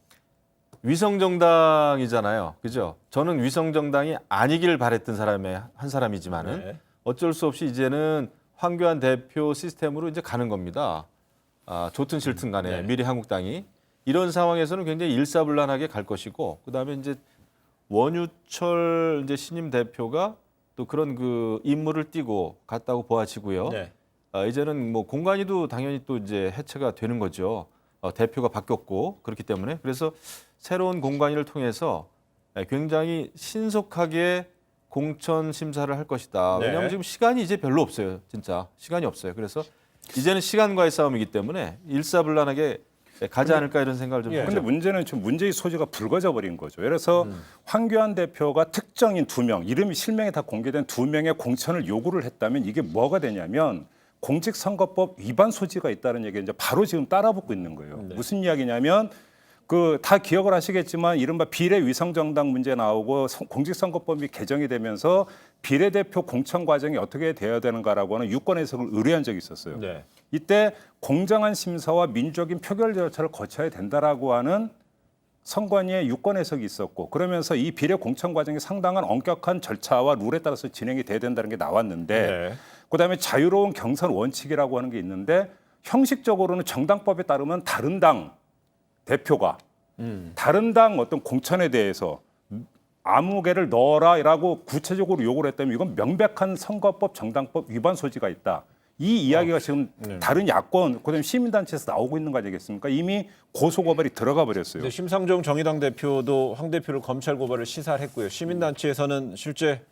위성정당이잖아요. 그죠? 저는 위성정당이 아니길 바랬던 사람의 한 사람이지만은 어쩔 수 없이 이제는 황교안 대표 시스템으로 이제 가는 겁니다. 좋든 싫든 간에 미래한국당이 이런 상황에서는 굉장히 일사불란하게 갈 것이고 그다음에 이제 원유철 이제 신임 대표가 또 그런 그 임무를 띠고 갔다고 보아지고요. 이제는 뭐 공관위도 당연히 또 이제 해체가 되는 거죠. 대표가 바뀌었고 그렇기 때문에 그래서 새로운 공관위를 통해서 굉장히 신속하게 공천 심사를 할 것이다. 왜냐하면 지금 시간이 이제 별로 없어요. 진짜 시간이 없어요. 그래서 이제는 시간과의 싸움이기 때문에 일사불란하게 가지 않을까 이런 생각을 좀 해요. 그런데 문제는 좀 문제의 소지가 붉어져 버린 거죠. 예를 들어서 황교안 대표가 특정인 2명, 이름이 실명이 다 공개된 2명의 공천을 요구를 했다면 이게 뭐가 되냐면 공직선거법 위반 소지가 있다는 얘기가 이제 바로 지금 따라붙고 있는 거예요. 무슨 이야기냐면 그 다 기억을 하시겠지만 이른바 비례위성정당 문제 나오고 공직선거법이 개정이 되면서 비례대표 공천 과정이 어떻게 되어야 되는가라고 하는 유권 해석을 의뢰한 적이 있었어요. 이때 공정한 심사와 민주적인 표결 절차를 거쳐야 된다라고 하는 선관위의 유권 해석이 있었고 그러면서 이 비례 공천 과정이 상당한 엄격한 절차와 룰에 따라서 진행이 돼야 된다는 게 나왔는데 그다음에 자유로운 경선 원칙이라고 하는 게 있는데 형식적으로는 정당법에 따르면 다른 당 대표가 다른 당 어떤 공천에 대해서 아무 개를 넣어라라고 구체적으로 요구를 했다면 이건 명백한 선거법 정당법 위반 소지가 있다. 이 이야기가 지금 다른 야권 그다음에 시민단체에서 나오고 있는 거 아니겠습니까? 이미 고소고발이 들어가 버렸어요. 심상정 정의당 대표도 황 대표를 검찰 고발을 시사를 했고요. 시민단체에서는 실제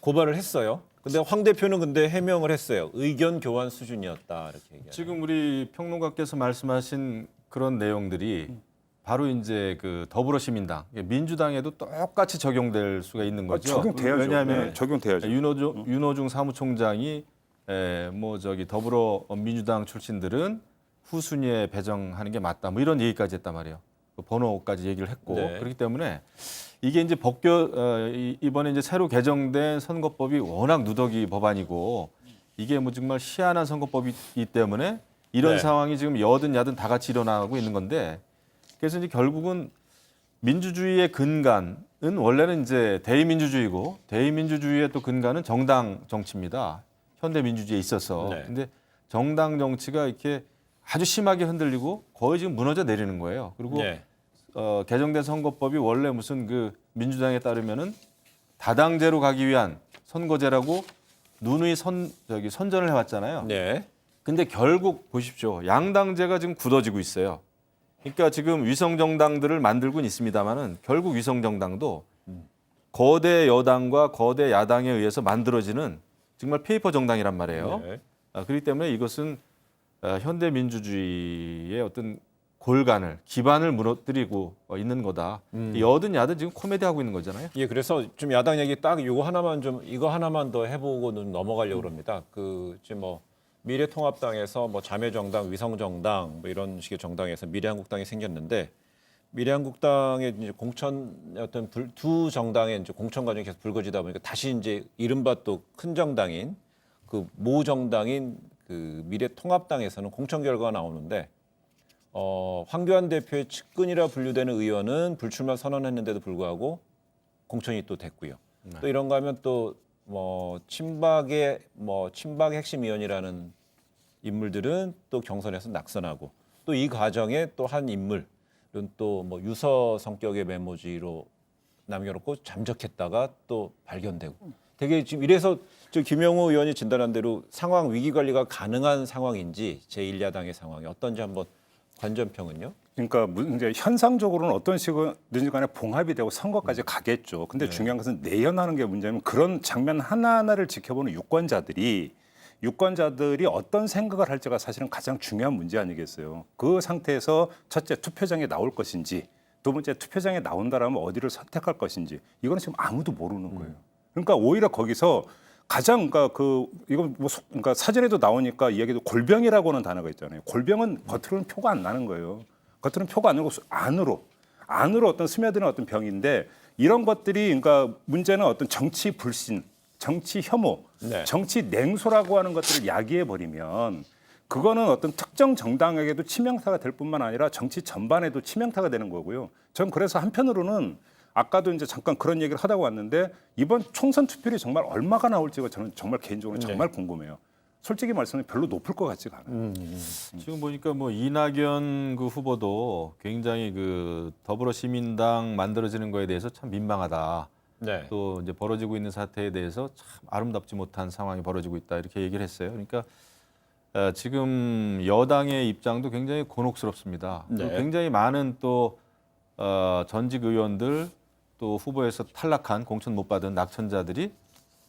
고발을 했어요. 근데 황 대표는 근데 해명을 했어요. 의견 교환 수준이었다 이렇게 얘기해요. 지금 우리 평론가께서 말씀하신 그런 내용들이 바로 이제 그 더불어시민당, 민주당에도 똑같이 적용될 수가 있는 거죠. 적용돼야죠. 왜냐하면 적용돼야죠. 윤호중 사무총장이 더불어민주당 출신들은 후순위에 배정하는 게 맞다. 뭐 이런 얘기까지 했단 말이에요. 그 번호까지 얘기를 했고 그렇기 때문에 이게 이제 이번에 이제 새로 개정된 선거법이 워낙 누더기 법안이고 이게 뭐 정말 희한한 선거법이기 때문에 이런 상황이 지금 여든 야든 다 같이 일어나고 있는 건데 그래서 이제 결국은 민주주의의 근간은 원래는 이제 대의민주주의고 대의민주주의의 또 근간은 정당 정치입니다. 현대 민주주의에 있어서. 네. 근데 정당 정치가 이렇게 아주 심하게 흔들리고 거의 지금 무너져 내리는 거예요. 그리고 네. 개정된 선거법이 원래 무슨 그 민주당에 따르면은 다당제로 가기 위한 선거제라고 누누이 선전을 해왔잖아요. 네. 근데 결국 보십시오. 양당제가 지금 굳어지고 있어요. 그러니까 지금 위성정당들을 만들고는 있습니다만은 결국 위성정당도 거대 여당과 거대 야당에 의해서 만들어지는 정말 페이퍼 정당이란 말이에요. 네. 그렇기 때문에 이것은 현대 민주주의의 어떤 골간을 기반을 무너뜨리고 있는 거다. 여든 야든 지금 코미디 하고 있는 거잖아요. 예, 그래서 좀 야당 얘기 딱 이거 하나만 더 해보고는 넘어가려고 합니다. 그 지금 뭐 미래통합당에서 뭐 자매정당, 위성정당 뭐 이런 식의 정당에서 미래한국당이 생겼는데 미래한국당의 이제 공천 어떤 두 정당의 이제 공천 과정이 계속 불거지다 보니까 다시 이제 이른바 또 큰 정당인 그 모 정당인 그 미래통합당에서는 공천 결과가 나오는데 황교안 대표의 측근이라 분류되는 의원은 불출마 선언했는데도 불구하고 공천이 또 됐고요. 또 이런가 하면 또 뭐 친박의 핵심 위원이라는 인물들은 또 경선에서 낙선하고 또 이 과정에 또 한 인물은 또 뭐 유서 성격의 메모지로 남겨놓고 잠적했다가 또 발견되고 되게 지금 이래서 저 김영우 의원이 진단한 대로 상황 위기 관리가 가능한 상황인지 제1야당의 상황이 어떤지 한번 관전평은요? 그러니까 이제 현상적으로는 어떤 식으로든지 간에 봉합이 되고 선거까지 가겠죠. 근데 중요한 것은 내연하는 게 문제면 그런 장면 하나하나를 지켜보는 유권자들이 어떤 생각을 할지가 사실은 가장 중요한 문제 아니겠어요. 그 상태에서 첫째 투표장에 나올 것인지 두 번째 투표장에 나온다라면 어디를 선택할 것인지 이거는 지금 아무도 모르는 거예요. 그러니까 오히려 거기서 가장 그러니까 사전에도 나오니까 이야기도 골병이라고는 단어가 있잖아요. 골병은 겉으로는 표가 안 나는 거예요. 겉으로는 표가 안 나고 안으로 어떤 스며드는 어떤 병인데 이런 것들이 그러니까 문제는 어떤 정치 불신, 정치 혐오, 네. 정치 냉소라고 하는 것들을 야기해 버리면 그거는 어떤 특정 정당에게도 치명타가 될 뿐만 아니라 정치 전반에도 치명타가 되는 거고요. 전 그래서 한편으로는 아까도 이제 잠깐 그런 얘기를 하다가 왔는데 이번 총선 투표율이 정말 얼마가 나올지가 저는 정말 개인적으로 정말 궁금해요. 솔직히 말씀해 별로 높을 것 같지가 않아요. 지금 보니까 뭐 이낙연 그 후보도 굉장히 그 더불어시민당 만들어지는 거에 대해서 참 민망하다. 네. 또 이제 벌어지고 있는 사태에 대해서 참 아름답지 못한 상황이 벌어지고 있다 이렇게 얘기를 했어요. 그러니까 지금 여당의 입장도 굉장히 곤혹스럽습니다. 네. 굉장히 많은 또 전직 의원들 또 후보에서 탈락한 공천 못 받은 낙천자들이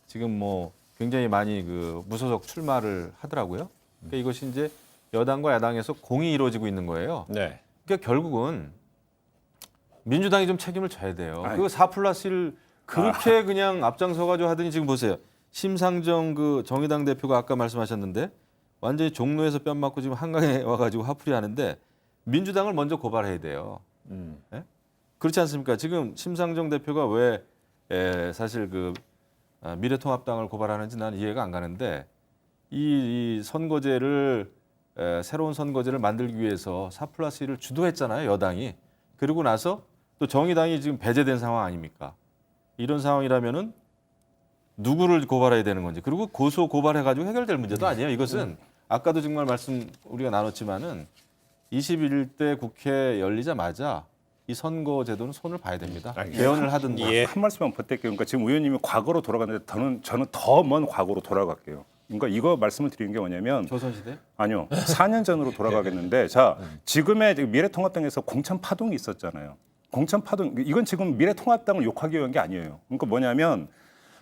지금 뭐 굉장히 많이 그 무소속 출마를 하더라고요. 그러니까 이것이 이제 여당과 야당에서 공이 이루어지고 있는 거예요. 네. 그러니까 결국은 민주당이 좀 책임을 져야 돼요. 그 4+1을 그렇게 그냥 앞장서가지고 하더니 지금 보세요. 심상정 그 정의당 대표가 아까 말씀하셨는데 완전히 종로에서 뺨 맞고 지금 한강에 와가지고 화풀이 하는데 민주당을 먼저 고발해야 돼요. 네? 그렇지 않습니까? 지금 심상정 대표가 왜 사실 그 미래통합당을 고발하는지 나는 이해가 안 가는데 이 선거제를 새로운 선거제를 만들기 위해서 4+1을 주도했잖아요, 여당이. 그리고 나서 또 정의당이 지금 배제된 상황 아닙니까? 이런 상황이라면은 누구를 고발해야 되는 건지 그리고 고소 고발해가지고 해결될 문제도 아니에요. 이것은 아까도 정말 말씀 우리가 나눴지만은 21대 국회 열리자마자 이 선거 제도는 손을 봐야 됩니다. 개헌을 하든가. 한 말씀만 부탁드릴게요. 그러니까 지금 의원님이 과거로 돌아갔는데 저는 더 먼 과거로 돌아갈게요. 그러니까 이거 말씀을 드리는 게 뭐냐면 조선시대? 아니요. 4년 전으로 돌아가겠는데 자 지금의 미래통합당에서 공천 파동이 있었잖아요. 공천 파동 이건 지금 미래통합당을 욕하기 위한 게 아니에요. 그러니까 뭐냐면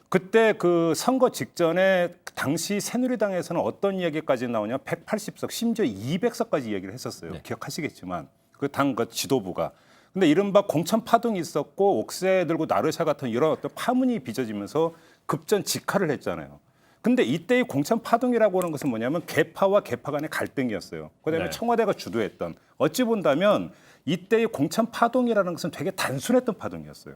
그때 그 선거 직전에 당시 새누리당에서는 어떤 이야기까지 나오냐 180석 심지어 200석까지 이야기를 했었어요. 네. 기억하시겠지만 그 당 그 지도부가 근데 이른바 공천 파동이 있었고 옥새 들고 나르샤 같은 이런 어떤 파문이 빚어지면서 급전 직하를 했잖아요. 근데 이때의 공천 파동이라고 하는 것은 뭐냐면 개파와 개파 간의 갈등이었어요. 그다음에 네. 청와대가 주도했던 어찌 본다면 이때의 공천 파동이라는 것은 되게 단순했던 파동이었어요.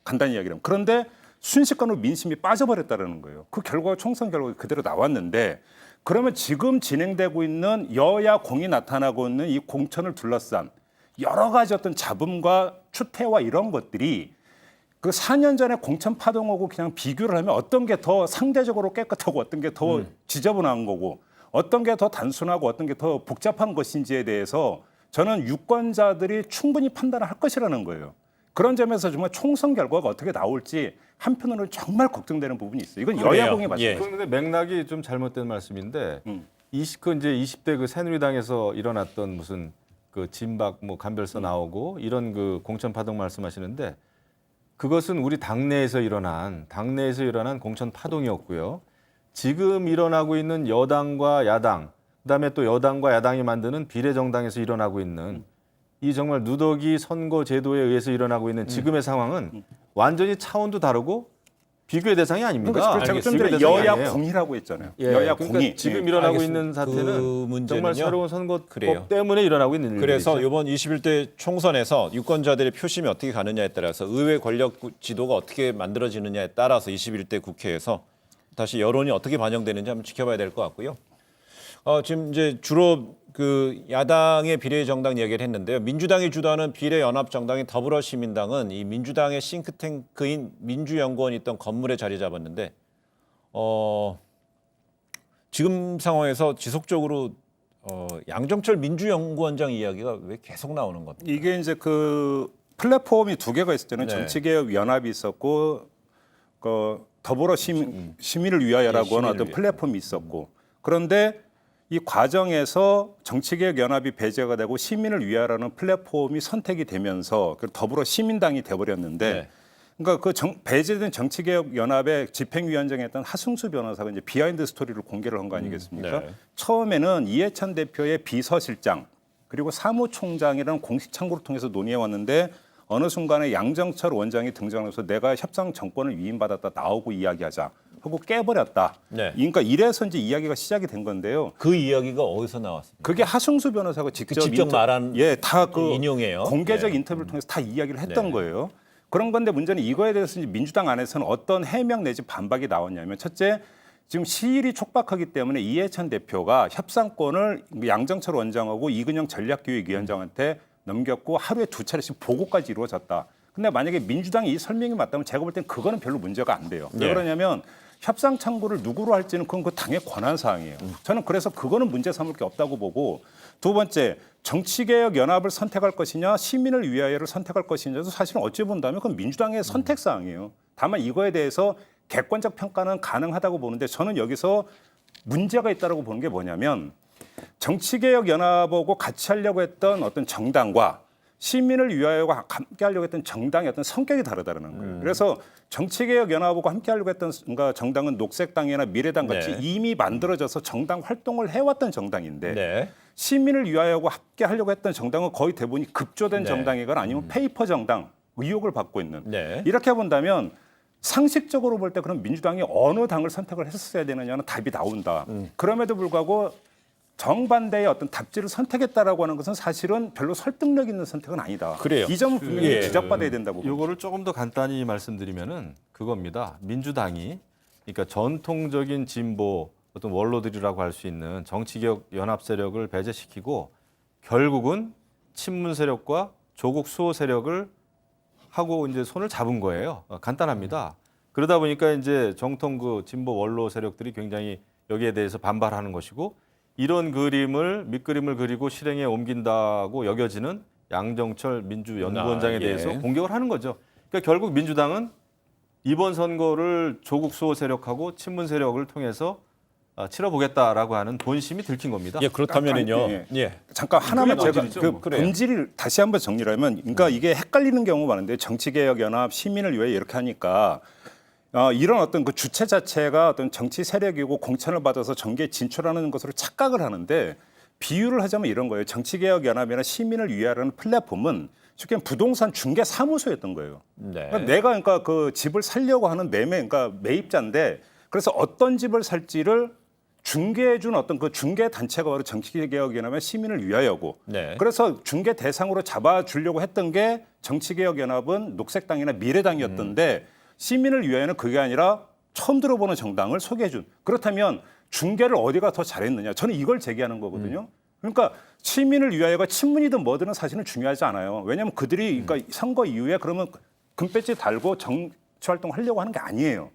간단히 이야기하면. 그런데 순식간으로 민심이 빠져버렸다는 거예요. 그 결과가 총선 결과가 그대로 나왔는데 그러면 지금 진행되고 있는 여야 공이 나타나고 있는 이 공천을 둘러싼 여러 가지 어떤 잡음과 추태와 이런 것들이 그 4년 전에 공천 파동하고 그냥 비교를 하면 어떤 게 더 상대적으로 깨끗하고 어떤 게 더 지저분한 거고 어떤 게 더 단순하고 어떤 게 더 복잡한 것인지에 대해서 저는 유권자들이 충분히 판단을 할 것이라는 거예요. 그런 점에서 정말 총선 결과가 어떻게 나올지 한편으로는 정말 걱정되는 부분이 있어요. 이건 여야공의 말씀이에요. 그런데 맥락이 좀 잘못된 말씀인데 그 이제 20대 그 새누리당에서 일어났던 무슨 그 진박 뭐 간별서 나오고 이런 그 공천 파동 말씀하시는데 그것은 우리 당내에서 일어난 공천 파동이었고요. 지금 일어나고 있는 여당과 야당, 그다음에 또 여당과 야당이 만드는 비례정당에서 일어나고 있는 이 정말 누더기 선거 제도에 의해서 일어나고 있는 지금의 상황은 완전히 차원도 다르고 비교의 대상이 아닙니다. 그러니까 제가 좀 전에 여야 공이라고 했잖아요. 여야 그러니까 공이. 지금 일어나고 있는 사태는 정말 새로운 선거법 때문에 일어나고 있는 일이죠. 그래서 이번 21대 총선에서 유권자들의 표심이 어떻게 가느냐에 따라서 의회 권력 지도가 어떻게 만들어지느냐에 따라서 21대 국회에서 다시 여론이 어떻게 반영되는지 한번 지켜봐야 될 것 같고요. 지금 이제 주로 그 야당의 비례정당 이야기를 했는데요. 민주당이 주도하는 비례연합정당인 더불어시민당은 이 민주당의 싱크탱크인 민주연구원이 있던 건물에 자리 잡았는데 지금 상황에서 지속적으로 양정철 민주연구원장 이야기가 왜 계속 나오는 겁니까? 이게 이제 그 플랫폼이 두 개가 있었잖아요. 네. 정치개혁연합이 있었고 그 더불어 시민을 위하여라고 하는 어떤 플랫폼이 있었고 그런데 이 과정에서 정치개혁연합이 배제가 되고 시민을 위하라는 플랫폼이 선택이 되면서 더불어 시민당이 돼버렸는데 네. 그러니까 그 배제된 정치개혁연합의 집행위원장이었던 하승수 변호사가 이제 비하인드 스토리를 공개를 한 거 아니겠습니까? 네. 처음에는 이해찬 대표의 비서실장 그리고 사무총장이라는 공식 창구를 통해서 논의해 왔는데 어느 순간에 양정철 원장이 등장해서 내가 협상 정권을 위임받았다 나오고 이야기하자 하고 깨버렸다. 네. 그러니까 이래서 이제 이야기가 시작이 된 건데요. 그 이야기가 어디서 나왔습니까? 그게 하승수 변호사가 직접 말한 다 그 인용해요. 공개적 네. 인터뷰를 통해서 다 이야기를 했던 거예요. 그런 건데 문제는 이거에 대해서 이제 민주당 안에서는 어떤 해명 내지 반박이 나왔냐면 첫째 지금 시일이 촉박하기 때문에 이해찬 대표가 협상권을 양정철 원장하고 이근영 전략기획위원장한테 넘겼고 하루에 2차례씩 보고까지 이루어졌다. 근데 만약에 민주당이 이 설명이 맞다면 제가 볼 땐 그거는 별로 문제가 안 돼요. 왜 그러냐면 협상 창구를 누구로 할지는 그건 그 당의 권한 사항이에요. 저는 그래서 그거는 문제 삼을 게 없다고 보고 두 번째 정치개혁 연합을 선택할 것이냐 시민을 위하여를 선택할 것이냐도 사실은 어찌 본다면 그건 민주당의 선택 사항이에요. 다만 이거에 대해서 객관적 평가는 가능하다고 보는데 저는 여기서 문제가 있다고 보는 게 뭐냐면 정치개혁 연합하고 같이 하려고 했던 어떤 정당과 시민을 위하여가 함께 하려고 했던 정당의 어떤 성격이 다르다는 거예요. 그래서 정치개혁 연합하고 함께 하려고 했던 정당은 녹색당이나 미래당 같이 이미 만들어져서 정당 활동을 해왔던 정당인데 시민을 위하여고 함께 하려고 했던 정당은 거의 대부분이 급조된 정당이거나 아니면 페이퍼 정당 의혹을 받고 있는 이렇게 본다면 상식적으로 볼 때 그럼 민주당이 어느 당을 선택을 했었어야 되느냐는 답이 나온다. 그럼에도 불구하고 정반대의 어떤 답지를 선택했다라고 하는 것은 사실은 별로 설득력 있는 선택은 아니다. 그래요. 이 점은 분명히 지적받아야 된다고 봅니다. 이거를 조금 더 간단히 말씀드리면은 그겁니다. 민주당이 그러니까 전통적인 진보 어떤 원로들이라고 할 수 있는 정치개혁 연합 세력을 배제시키고 결국은 친문 세력과 조국 수호 세력을 하고 이제 손을 잡은 거예요. 간단합니다. 그러다 보니까 이제 정통 그 진보 원로 세력들이 굉장히 여기에 대해서 반발하는 것이고 이런 밑그림을 그리고 실행에 옮긴다고 여겨지는 양정철 민주연구원장에 대해서 공격을 하는 거죠. 그러니까 결국 민주당은 이번 선거를 조국 수호 세력하고 친문 세력을 통해서 치러보겠다라고 하는 본심이 들킨 겁니다. 그렇다면은요. 잠깐 하나만 제가 본질이죠, 그 본질을 다시 한번 정리를 하면 그러니까 이게 헷갈리는 경우가 많은데 정치개혁연합 시민을 위해 이렇게 하니까 이런 어떤 그 주체 자체가 어떤 정치 세력이고 공천을 받아서 정계에 진출하는 것으로 착각을 하는데 비유를 하자면 이런 거예요. 정치개혁연합이나 시민을 위하라는 플랫폼은 쉽게 부동산 중개 사무소였던 거예요. 내가 그 집을 살려고 하는 그러니까 매입자인데 그래서 어떤 집을 살지를 중개해준 어떤 그 중개 단체가 바로 정치개혁연합의 시민을 위하여고 그래서 중개 대상으로 잡아주려고 했던 게 정치개혁연합은 녹색당이나 미래당이었던데 시민을 위하여는 그게 아니라 처음 들어보는 정당을 소개해준. 그렇다면 중개를 어디가 더 잘했느냐. 저는 이걸 제기하는 거거든요. 그러니까 시민을 위하여가 친문이든 뭐든 사실은 중요하지 않아요. 왜냐하면 그들이 그러니까 선거 이후에 그러면 금배지 달고 정치 활동을 하려고 하는 게 아니에요.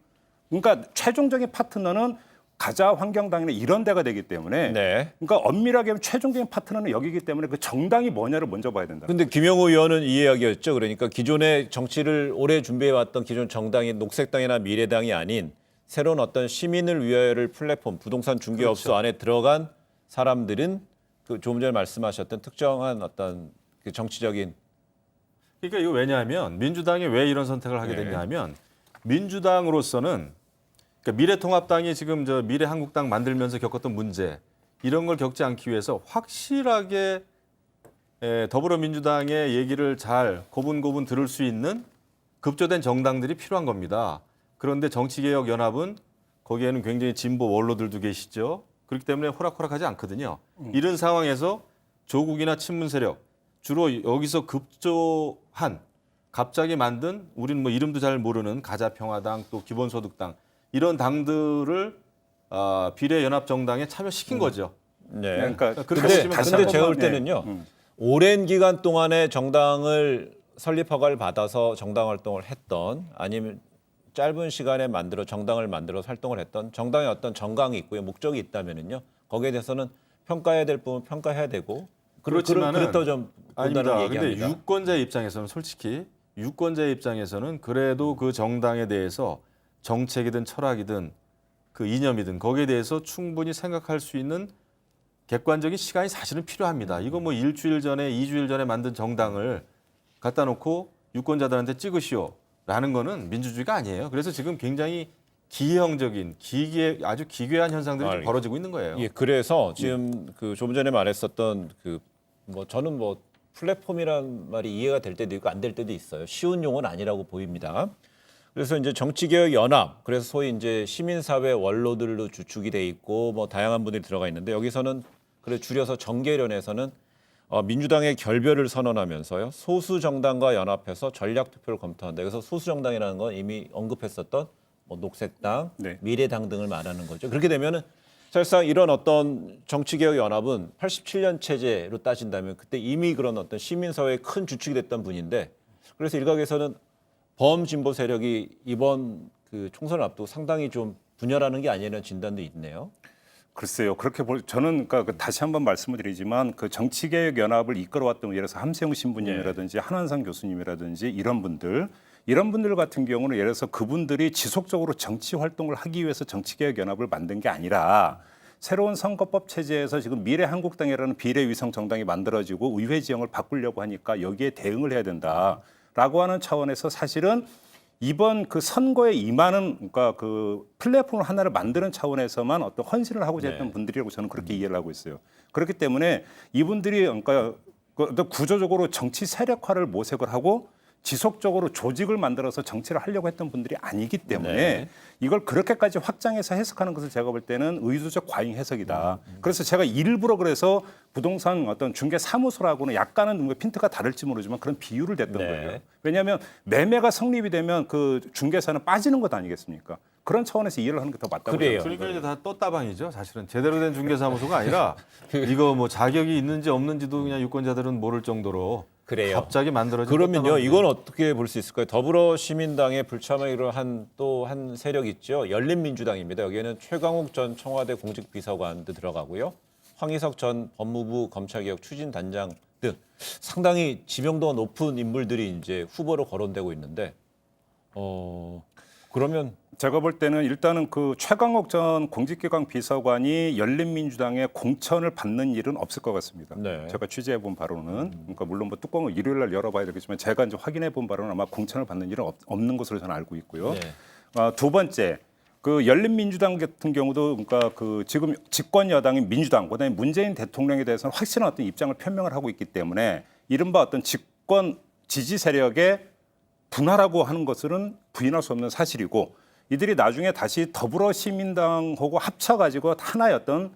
그러니까 최종적인 파트너는 가자 환경당이나 이런 데가 되기 때문에 네. 그러니까 엄밀하게 하면 최종적인 파트너는 여기기 때문에 그 정당이 뭐냐를 먼저 봐야 된다. 근데 김영우 의원은 이 이야기였죠. 그러니까 기존의 정치를 오래 준비해왔던 기존 정당이 녹색당이나 미래당이 아닌 새로운 어떤 시민을 위하여를 플랫폼, 부동산 중개업소 안에 들어간 사람들은 그 조금 전에 말씀하셨던 특정한 어떤 그 정치적인 그러니까 이거 왜냐하면 민주당이 왜 이런 선택을 하게 됐냐면 민주당으로서는 그러니까 미래통합당이 지금 저 미래한국당 만들면서 겪었던 문제 이런 걸 겪지 않기 위해서 확실하게 더불어민주당의 얘기를 잘 고분고분 들을 수 있는 급조된 정당들이 필요한 겁니다. 그런데 정치개혁연합은 거기에는 굉장히 진보 원로들도 계시죠. 그렇기 때문에 호락호락하지 않거든요. 이런 상황에서 조국이나 친문 세력 주로 여기서 급조한 갑자기 만든 우리는 뭐 이름도 잘 모르는 가자평화당 또 기본소득당 이런 당들을 비례연합정당에 참여시킨 거죠. 네. 그러니까 근데 다시 제가 볼 한번만, 때는요. 오랜 기간 동안에 정당을 설립 허가를 받아서 정당 활동을 했던 아니면 짧은 시간에 정당을 만들어 활동을 했던 정당의 어떤 정강이 있고요. 목적이 있다면은요. 거기에 대해서는 평가해야 될 부분 평가해야 되고 그렇지만은 그렇다 좀 본다는 아닙니다. 얘기합니다. 근데 유권자의 입장에서는 솔직히 유권자의 입장에서는 그래도 그 정당에 대해서 정책이든 철학이든 그 이념이든 거기에 대해서 충분히 생각할 수 있는 객관적인 시간이 사실은 필요합니다. 이거 뭐 일주일 전에 2주일 전에 만든 정당을 갖다 놓고 유권자들한테 찍으시오라는 거는 민주주의가 아니에요. 그래서 지금 굉장히 기형적인 아주 기괴한 현상들이 좀 벌어지고 있는 거예요. 예, 그래서 지금 그 조금 전에 말했었던 그 뭐 저는 뭐 플랫폼이란 말이 이해가 될 때도 있고 안 될 때도 있어요. 쉬운 용어는 아니라고 보입니다. 그래서 이제 정치개혁연합, 그래서 소위 이제 시민사회 원로들로 주축이 돼 있고 뭐 다양한 분들이 들어가 있는데 여기서는 그래 줄여서 정계련에서는 민주당의 결별을 선언하면서요 소수 정당과 연합해서 전략 투표를 검토한다. 그래서 소수 정당이라는 건 이미 언급했었던 뭐 녹색당, 미래당 등을 말하는 거죠. 그렇게 되면은 사실상 이런 어떤 정치개혁연합은 87년 체제로 따진다면 그때 이미 그런 어떤 시민사회의 큰 주축이 됐던 분인데 그래서 일각에서는 범진보 세력이 이번 그 총선을 앞두고 상당히 좀 분열하는 게 아니라는 진단도 있네요. 글쎄요. 그렇게 저는 그러니까 다시 한번 말씀을 드리지만 그 정치개혁연합을 이끌어왔던 예를 들어서 함세웅 신부님이라든지 한원상 교수님이라든지 이런 분들 같은 경우는 예를 들어서 그분들이 지속적으로 정치 활동을 하기 위해서 정치개혁연합을 만든 게 아니라 새로운 선거법 체제에서 지금 미래한국당이라는 비례위성 정당이 만들어지고 의회 지형을 바꾸려고 하니까 여기에 대응을 해야 된다라고 하는 차원에서 사실은 이번 그 선거에 임하는 그러니까 그 플랫폼 하나를 만드는 차원에서만 어떤 헌신을 하고자 했던 분들이라고 저는 그렇게 이해를 하고 있어요. 그렇기 때문에 이분들이 그러니까 구조적으로 정치 세력화를 모색을 하고 지속적으로 조직을 만들어서 정치를 하려고 했던 분들이 아니기 때문에 이걸 그렇게까지 확장해서 해석하는 것을 제가 볼 때는 의도적 과잉 해석이다. 그래서 제가 일부러 그래서 부동산 어떤 중개 사무소라고는 약간은 핀트가 다를지 모르지만 그런 비유를 댔던 거예요. 왜냐하면 매매가 성립이 되면 그 중개사는 빠지는 것 아니겠습니까? 그런 차원에서 이해를 하는 게 더 맞다고 그래요. 그러니까 이제 다 떴다방이죠. 사실은 제대로 된 중개사무소가 아니라 이거 뭐 자격이 있는지 없는지도 그냥 유권자들은 모를 정도로 그래요. 갑자기 만들어진 그러면요, 이건 어떻게 볼 수 있을까요? 더불어시민당의 불참하기로 한 또 한 세력 있죠. 열린민주당입니다. 여기에는 최강욱 전 청와대 공직비서관도 들어가고요. 황희석 전 법무부 검찰개혁 추진단장 등 상당히 지명도가 높은 인물들이 이제 후보로 거론되고 있는데, 그러면 제가 볼 때는 일단은 그 최강욱 전 공직기강 비서관이 열린민주당의 공천을 받는 일은 없을 것 같습니다. 제가 취재해 본 바로는 그러니까 물론 뭐 뚜껑을 일요일 날 열어봐야 되겠지만 제가 이제 확인해 본 바로는 아마 공천을 받는 일은 없는 것으로 저는 알고 있고요. 두 번째, 그 열린민주당 같은 경우도 그러니까 그 지금 집권 여당인 민주당, 그다음에 문재인 대통령에 대해서는 확실한 어떤 입장을 표명을 하고 있기 때문에 이른바 어떤 집권 지지 세력의 분화라고 하는 것은 부인할 수 없는 사실이고 이들이 나중에 다시 더불어시민당하고 합쳐가지고 하나의 어떤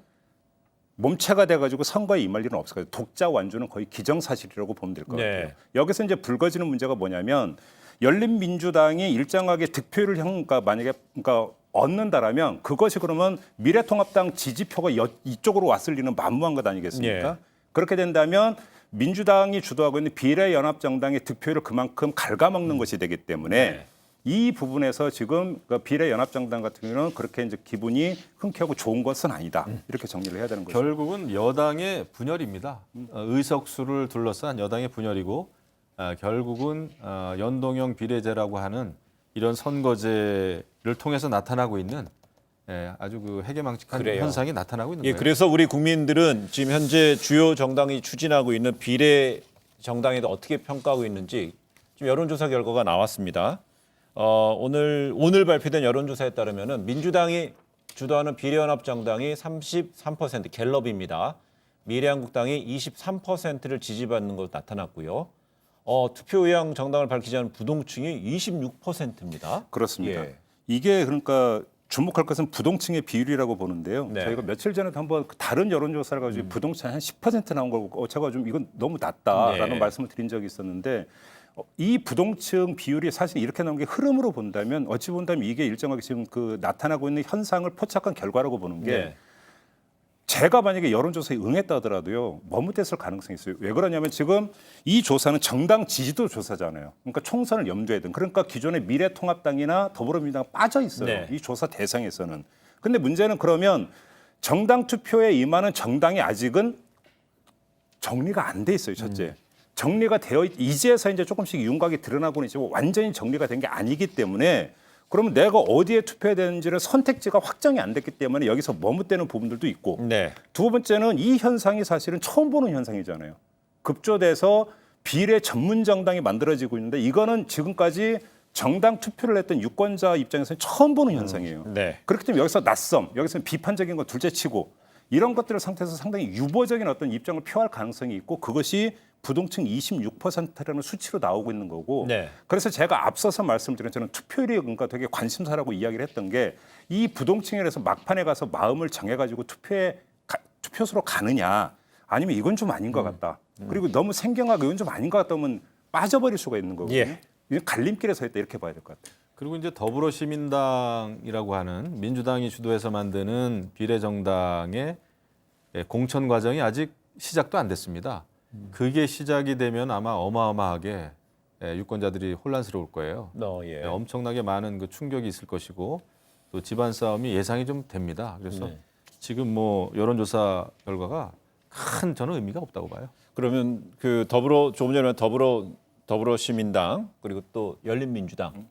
몸체가 돼가지고 선거에 임할 일은 없을 거예요. 독자 완주는 거의 기정사실이라고 보면 될 것 같아요. 여기서 이제 불거지는 문제가 뭐냐면 열린민주당이 일정하게 득표율을 그러니까 만약에 그러니까 얻는다라면 그것이 그러면 미래통합당 지지표가 이쪽으로 왔을 리는 만무한 것 아니겠습니까? 예. 그렇게 된다면 민주당이 주도하고 있는 비례연합정당의 득표율을 그만큼 갉아먹는 것이 되기 때문에 이 부분에서 지금 그 비례연합정당 같은 경우는 그렇게 이제 기분이 흔쾌하고 좋은 것은 아니다. 이렇게 정리를 해야 되는 거죠. 결국은 여당의 분열입니다. 의석수를 둘러싼 여당의 분열이고 결국은 연동형 비례제라고 하는 이런 선거제를 통해서 나타나고 있는 아주 그 해괴망측한 현상이 나타나고 있는 예, 거예요. 그래서 우리 국민들은 지금 현재 주요 정당이 추진하고 있는 비례 정당에 어떻게 평가하고 있는지 지금 여론조사 결과가 나왔습니다. 오늘 발표된 여론조사에 따르면은 민주당이 주도하는 비례연합정당이 33% 갤럽입니다. 미래한국당이 23%를 지지받는 것으로 나타났고요. 투표 의향 정당을 밝히지 않은 부동층이 26%입니다. 그렇습니다. 예. 이게 그러니까 주목할 것은 부동층의 비율이라고 보는데요. 네. 저희가 며칠 전에도 한번 다른 여론조사를 가지고 부동층 한 10% 나온 걸 보고 제가 좀 이건 너무 낮다라는 네. 말씀을 드린 적이 있었는데 이 부동층 비율이 사실 이렇게 나온 게 흐름으로 본다면 어찌 본다면 이게 일정하게 지금 그 나타나고 있는 현상을 포착한 결과라고 보는 게 네. 제가 만약에 여론조사에 응했다 하더라도요. 머뭇댔을 가능성이 있어요. 왜 그러냐면 지금 이 조사는 정당 지지도 조사잖아요. 그러니까 총선을 염두에 둔. 그러니까 기존의 미래통합당이나 더불어민주당 빠져 있어요. 네. 이 조사 대상에서는. 근데 문제는 그러면 정당 투표에 임하는 정당이 아직은 정리가 안 돼 있어요. 첫째. 정리가 되어 이제서 이제 조금씩 윤곽이 드러나고는 있지만 완전히 정리가 된 게 아니기 때문에 그러면 내가 어디에 투표해야 되는지를 선택지가 확정이 안 됐기 때문에 여기서 머뭇대는 부분들도 있고 네. 두 번째는 이 현상이 사실은 처음 보는 현상이잖아요. 급조돼서 비례 전문 정당이 만들어지고 있는데 이거는 지금까지 정당 투표를 했던 유권자 입장에서는 처음 보는 현상이에요. 네. 그렇기 때문에 여기서 낯섦, 여기서는 비판적인 건 둘째치고 이런 것들을 상태에서 상당히 유보적인 어떤 입장을 표할 가능성이 있고 그것이 부동층 26%라는 수치로 나오고 있는 거고 네. 그래서 제가 앞서서 말씀드린 저는 투표율이 그러니까 되게 관심사라고 이야기를 했던 게 이 부동층에서 막판에 가서 마음을 정해가지고 투표소로 가느냐 아니면 이건 좀 아닌 것 같다. 그리고 너무 생경하고 이건 좀 아닌 것 같다 하면 빠져버릴 수가 있는 거거든요. 예. 이건 갈림길에 서 있다 이렇게 봐야 될 것 같아요. 그리고 이제 더불어시민당이라고 하는 민주당이 주도해서 만드는 비례정당의 공천 과정이 아직 시작도 안 됐습니다. 그게 시작이 되면 아마 어마어마하게 유권자들이 혼란스러울 거예요. 예. 엄청나게 많은 그 충격이 있을 것이고 또 집안 싸움이 예상이 좀 됩니다. 그래서 지금 뭐 여론조사 결과가 큰 저는 의미가 없다고 봐요. 그러면 그 조금 전에 더불어시민당 그리고 또 열린민주당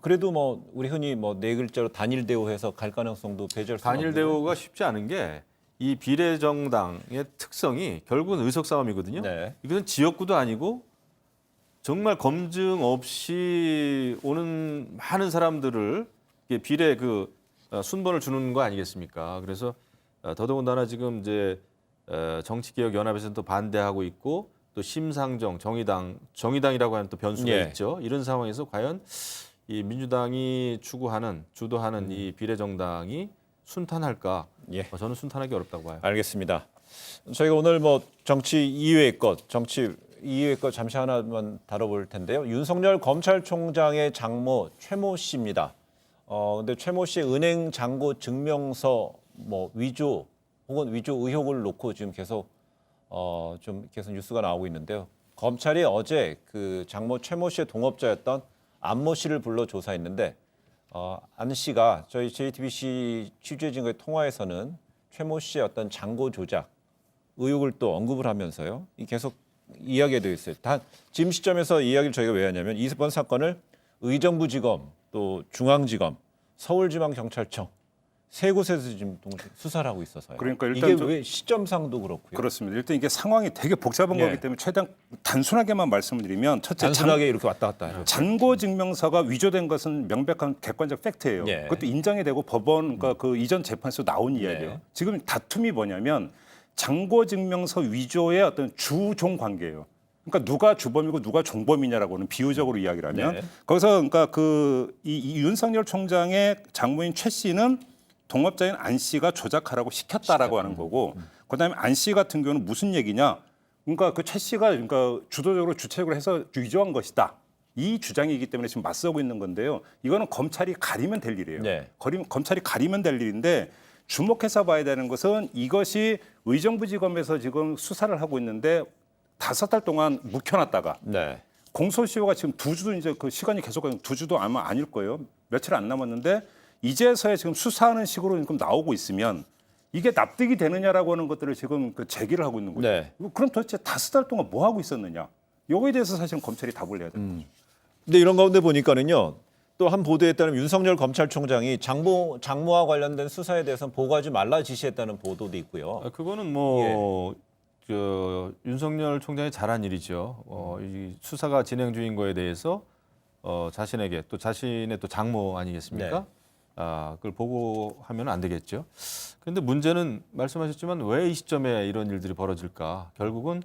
그래도 뭐 우리 흔히 뭐 네 글자로 단일 대우해서 갈 가능성도 배제할 수 단일 대우가 쉽지 않은 게 이 비례정당의 특성이 결국은 의석 싸움이거든요. 네. 이것은 지역구도 아니고 정말 검증 없이 오는 많은 사람들을 비례 그 순번을 주는 거 아니겠습니까? 그래서 더더군다나 지금 이제 정치개혁연합에서는 또 반대하고 있고 또 심상정 정의당이라고 하는 또 변수가 예. 있죠. 이런 상황에서 과연 이 민주당이 주도하는 이 비례정당이 순탄할까? 저는 순탄하기 어렵다고 봐요. 알겠습니다. 저희가 오늘 뭐 정치 2회 것 잠시 하나만 다뤄볼 텐데요. 윤석열 검찰총장의 장모 최모 씨입니다. 근데 최모 씨의 은행 잔고 증명서 뭐 위조 혹은 위조 의혹을 놓고 지금 계속 뉴스가 나오고 있는데요. 검찰이 어제 그 장모 최모 씨의 동업자였던 안모 씨를 불러 조사했는데 안 씨가 저희 JTBC 취재진과의 통화에서는 최모 씨의 어떤 잔고 조작 의혹을 또 언급을 하면서요. 계속 이야기가 되어 있어요. 지금 시점에서 이야기를 저희가 왜 하냐면 이번 사건을 의정부지검 또 중앙지검 서울지방경찰청 세 곳에서 지금 수사를 하고 있어서요. 그러니까 일단 이게 왜 시점상도 그렇고요. 그렇습니다. 일단 이게 상황이 되게 복잡한 예. 거기 때문에 최대한 단순하게만 말씀을 드리면 첫째 단순하게 이렇게 왔다 갔다 해요. 잔고 증명서가 위조된 것은 명백한 객관적 팩트예요. 예. 그것도 인정이 되고 법원 그러니까 그 이전 재판에서 나온 이야기예요. 네. 지금 다툼이 뭐냐면 잔고 증명서 위조의 어떤 주종 관계예요. 그러니까 누가 주범이고 누가 종범이냐라고는 비유적으로 이야기를 하면 네. 거기서 그러니까 이 윤석열 총장의 장모인 최 씨는 동업자인 안 씨가 조작하라고 시켰다라고 하는 거고 그다음에 안 씨 같은 경우는 무슨 얘기냐? 그러니까 그 최 씨가 그러니까 주도적으로 주책을 해서 위조한 것이다. 이 주장이기 때문에 지금 맞서고 있는 건데요. 이거는 검찰이 가리면 될 일이에요. 네. 검찰이 가리면 될 일인데 주목해서 봐야 되는 것은 이것이 의정부지검에서 지금 수사를 하고 있는데 5달 동안 묵혀놨다가 네. 공소시효가 지금 2주도 이제 그 시간이 계속 2주도 아마 아닐 거예요. 며칠 안 남았는데 이제서야 지금 수사하는 식으로 지금 나오고 있으면 이게 납득이 되느냐라고 하는 것들을 지금 그 제기를 하고 있는 거죠. 네. 그럼 도대체 5달 동안 뭐 하고 있었느냐? 요거에 대해서 사실은 검찰이 답을 해야 되는 거죠. 근데 이런 가운데 보니까는요. 또 한 보도에 따르면 윤석열 검찰총장이 장모와 관련된 수사에 대해서는 보고하지 말라 지시했다는 보도도 있고요. 그거는 뭐 윤석열 총장이 잘한 일이죠. 이 수사가 진행 중인 거에 대해서 자신에게 또 자신의 또 장모 아니겠습니까? 네. 그걸 보고하면 안 되겠죠. 그런데 문제는 말씀하셨지만 왜 이 시점에 이런 일들이 벌어질까? 결국은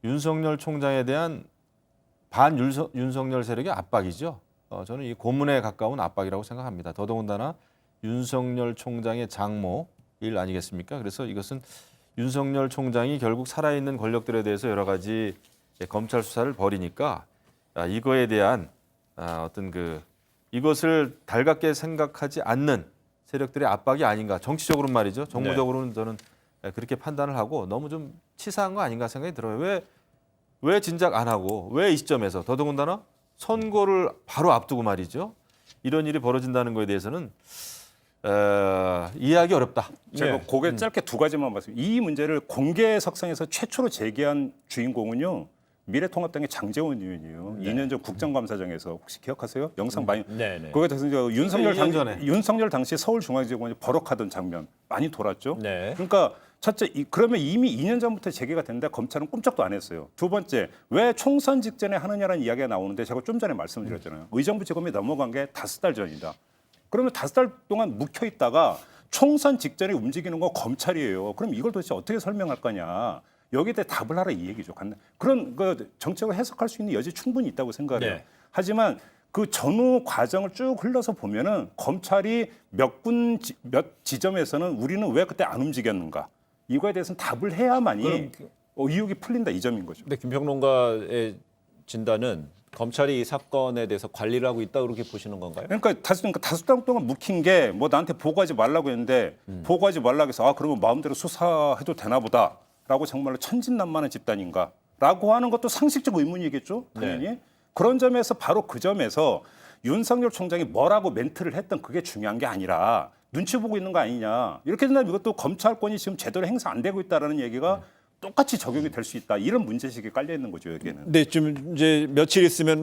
윤석열 총장에 대한 윤석열 세력의 압박이죠. 저는 이 고문에 가까운 압박이라고 생각합니다. 더더군다나 윤석열 총장의 장모 일 아니겠습니까? 그래서 이것은 윤석열 총장이 결국 살아있는 권력들에 대해서 여러 가지 검찰 수사를 벌이니까 이거에 대한 어떤 이것을 달갑게 생각하지 않는 세력들의 압박이 아닌가. 정치적으로는 말이죠. 정무적으로는 저는 그렇게 판단을 하고 너무 좀 치사한 거 아닌가 생각이 들어요. 왜 진작 안 하고 왜 이 시점에서 더더군다나 선거를 바로 앞두고 말이죠. 이런 일이 벌어진다는 거에 대해서는 이해하기 어렵다. 제가 그게 짧게 2가지만 말씀드립니다. 이 문제를 공개석상에서 최초로 제기한 주인공은요. 미래통합당의 장제원 의원이에요. 2년 전 국정감사장에서 혹시 기억하세요? 영상 많이. 거기에 대해서 윤석열 당시 서울중앙지검이 버럭하던 장면 많이 돌았죠. 네. 그러니까 첫째, 그러면 이미 2년 전부터 제기가 됐는데 검찰은 꼼짝도 안 했어요. 2번째, 왜 총선 직전에 하느냐라는 이야기가 나오는데 제가 좀 전에 말씀드렸잖아요. 의정부지검에 넘어간 게 5달 전이다. 그러면 5달 동안 묵혀 있다가 총선 직전에 움직이는 거 검찰이에요. 그럼 이걸 도대체 어떻게 설명할 거냐? 여기에 대해 답을 하라 이 얘기죠. 그런 정책을 해석할 수 있는 여지 충분히 있다고 생각해요. 네. 하지만 그 전후 과정을 쭉 흘러서 보면은 검찰이 몇 지점에서는 우리는 왜 그때 안 움직였는가? 이거에 대해서는 답을 해야만이 의혹이 풀린다 이 점인 거죠. 근데 김평론가의 진단은 검찰이 이 사건에 대해서 관리를 하고 있다 그렇게 보시는 건가요? 그러니까 5달 동안 묵힌 게 뭐 나한테 보고하지 말라고 했는데 보고하지 말라고 해서 그러면 마음대로 수사해도 되나 보다라고 정말로 천진난만한 집단인가라고 하는 것도 상식적 의문이겠죠. 당연히. 네. 그런 점에서 바로 그 점에서 윤석열 총장이 뭐라고 멘트를 했던 그게 중요한 게 아니라 눈치 보고 있는 거 아니냐. 이렇게 된다면 이것도 검찰권이 지금 제대로 행사 안 되고 있다라는 얘기가 똑같이 적용이 될 수 있다. 이런 문제식이 깔려 있는 거죠, 여기에는. 네, 지금 이제 며칠 있으면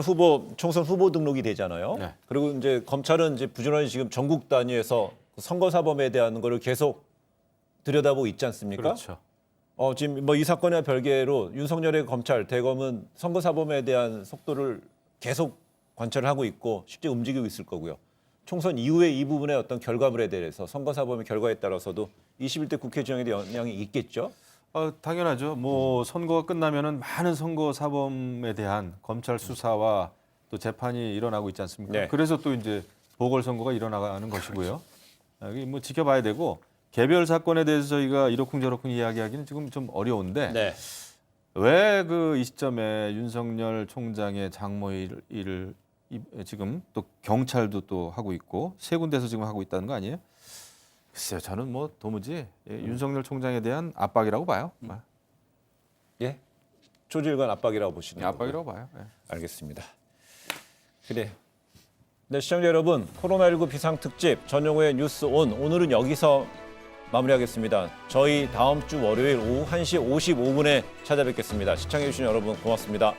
총선 후보 등록이 되잖아요. 네. 그리고 이제 검찰은 이제 부지런히 지금 전국 단위에서 선거 사범에 대한 거를 계속 들여다보고 있지 않습니까? 그렇죠. 지금 뭐 이 사건과 별개로 윤석열의 검찰 대검은 선거 사범에 대한 속도를 계속 관찰을 하고 있고 실제 움직이고 있을 거고요. 총선 이후에 이 부분의 어떤 결과물에 대해서 선거 사범의 결과에 따라서도 21대 국회 진영에 대한 영향이 있겠죠. 당연하죠. 뭐 선거가 끝나면은 많은 선거 사범에 대한 검찰 수사와 또 재판이 일어나고 있지 않습니까? 네. 그래서 또 이제 보궐선거가 일어나가는 것이고요. 여기 뭐 지켜봐야 되고 개별 사건에 대해서 저희가 이러쿵저러쿵 이야기하기는 지금 좀 어려운데 네. 왜 이 시점에 윤석열 총장의 장모 일을 지금 또 경찰도 또 하고 있고 세 군데서 지금 하고 있다는 거 아니에요? 글쎄요, 저는 뭐 도무지 윤석열 총장에 대한 압박이라고 봐요. 예, 초질관 압박이라고 보시는 거고요. 압박이라고 봐요. 예. 알겠습니다. 그래. 네, 시청자 여러분, 코로나19 비상특집 전용호의 뉴스 오늘은 여기서 마무리하겠습니다. 저희 다음 주 월요일 오후 1시 55분에 찾아뵙겠습니다. 시청해주신 여러분 고맙습니다.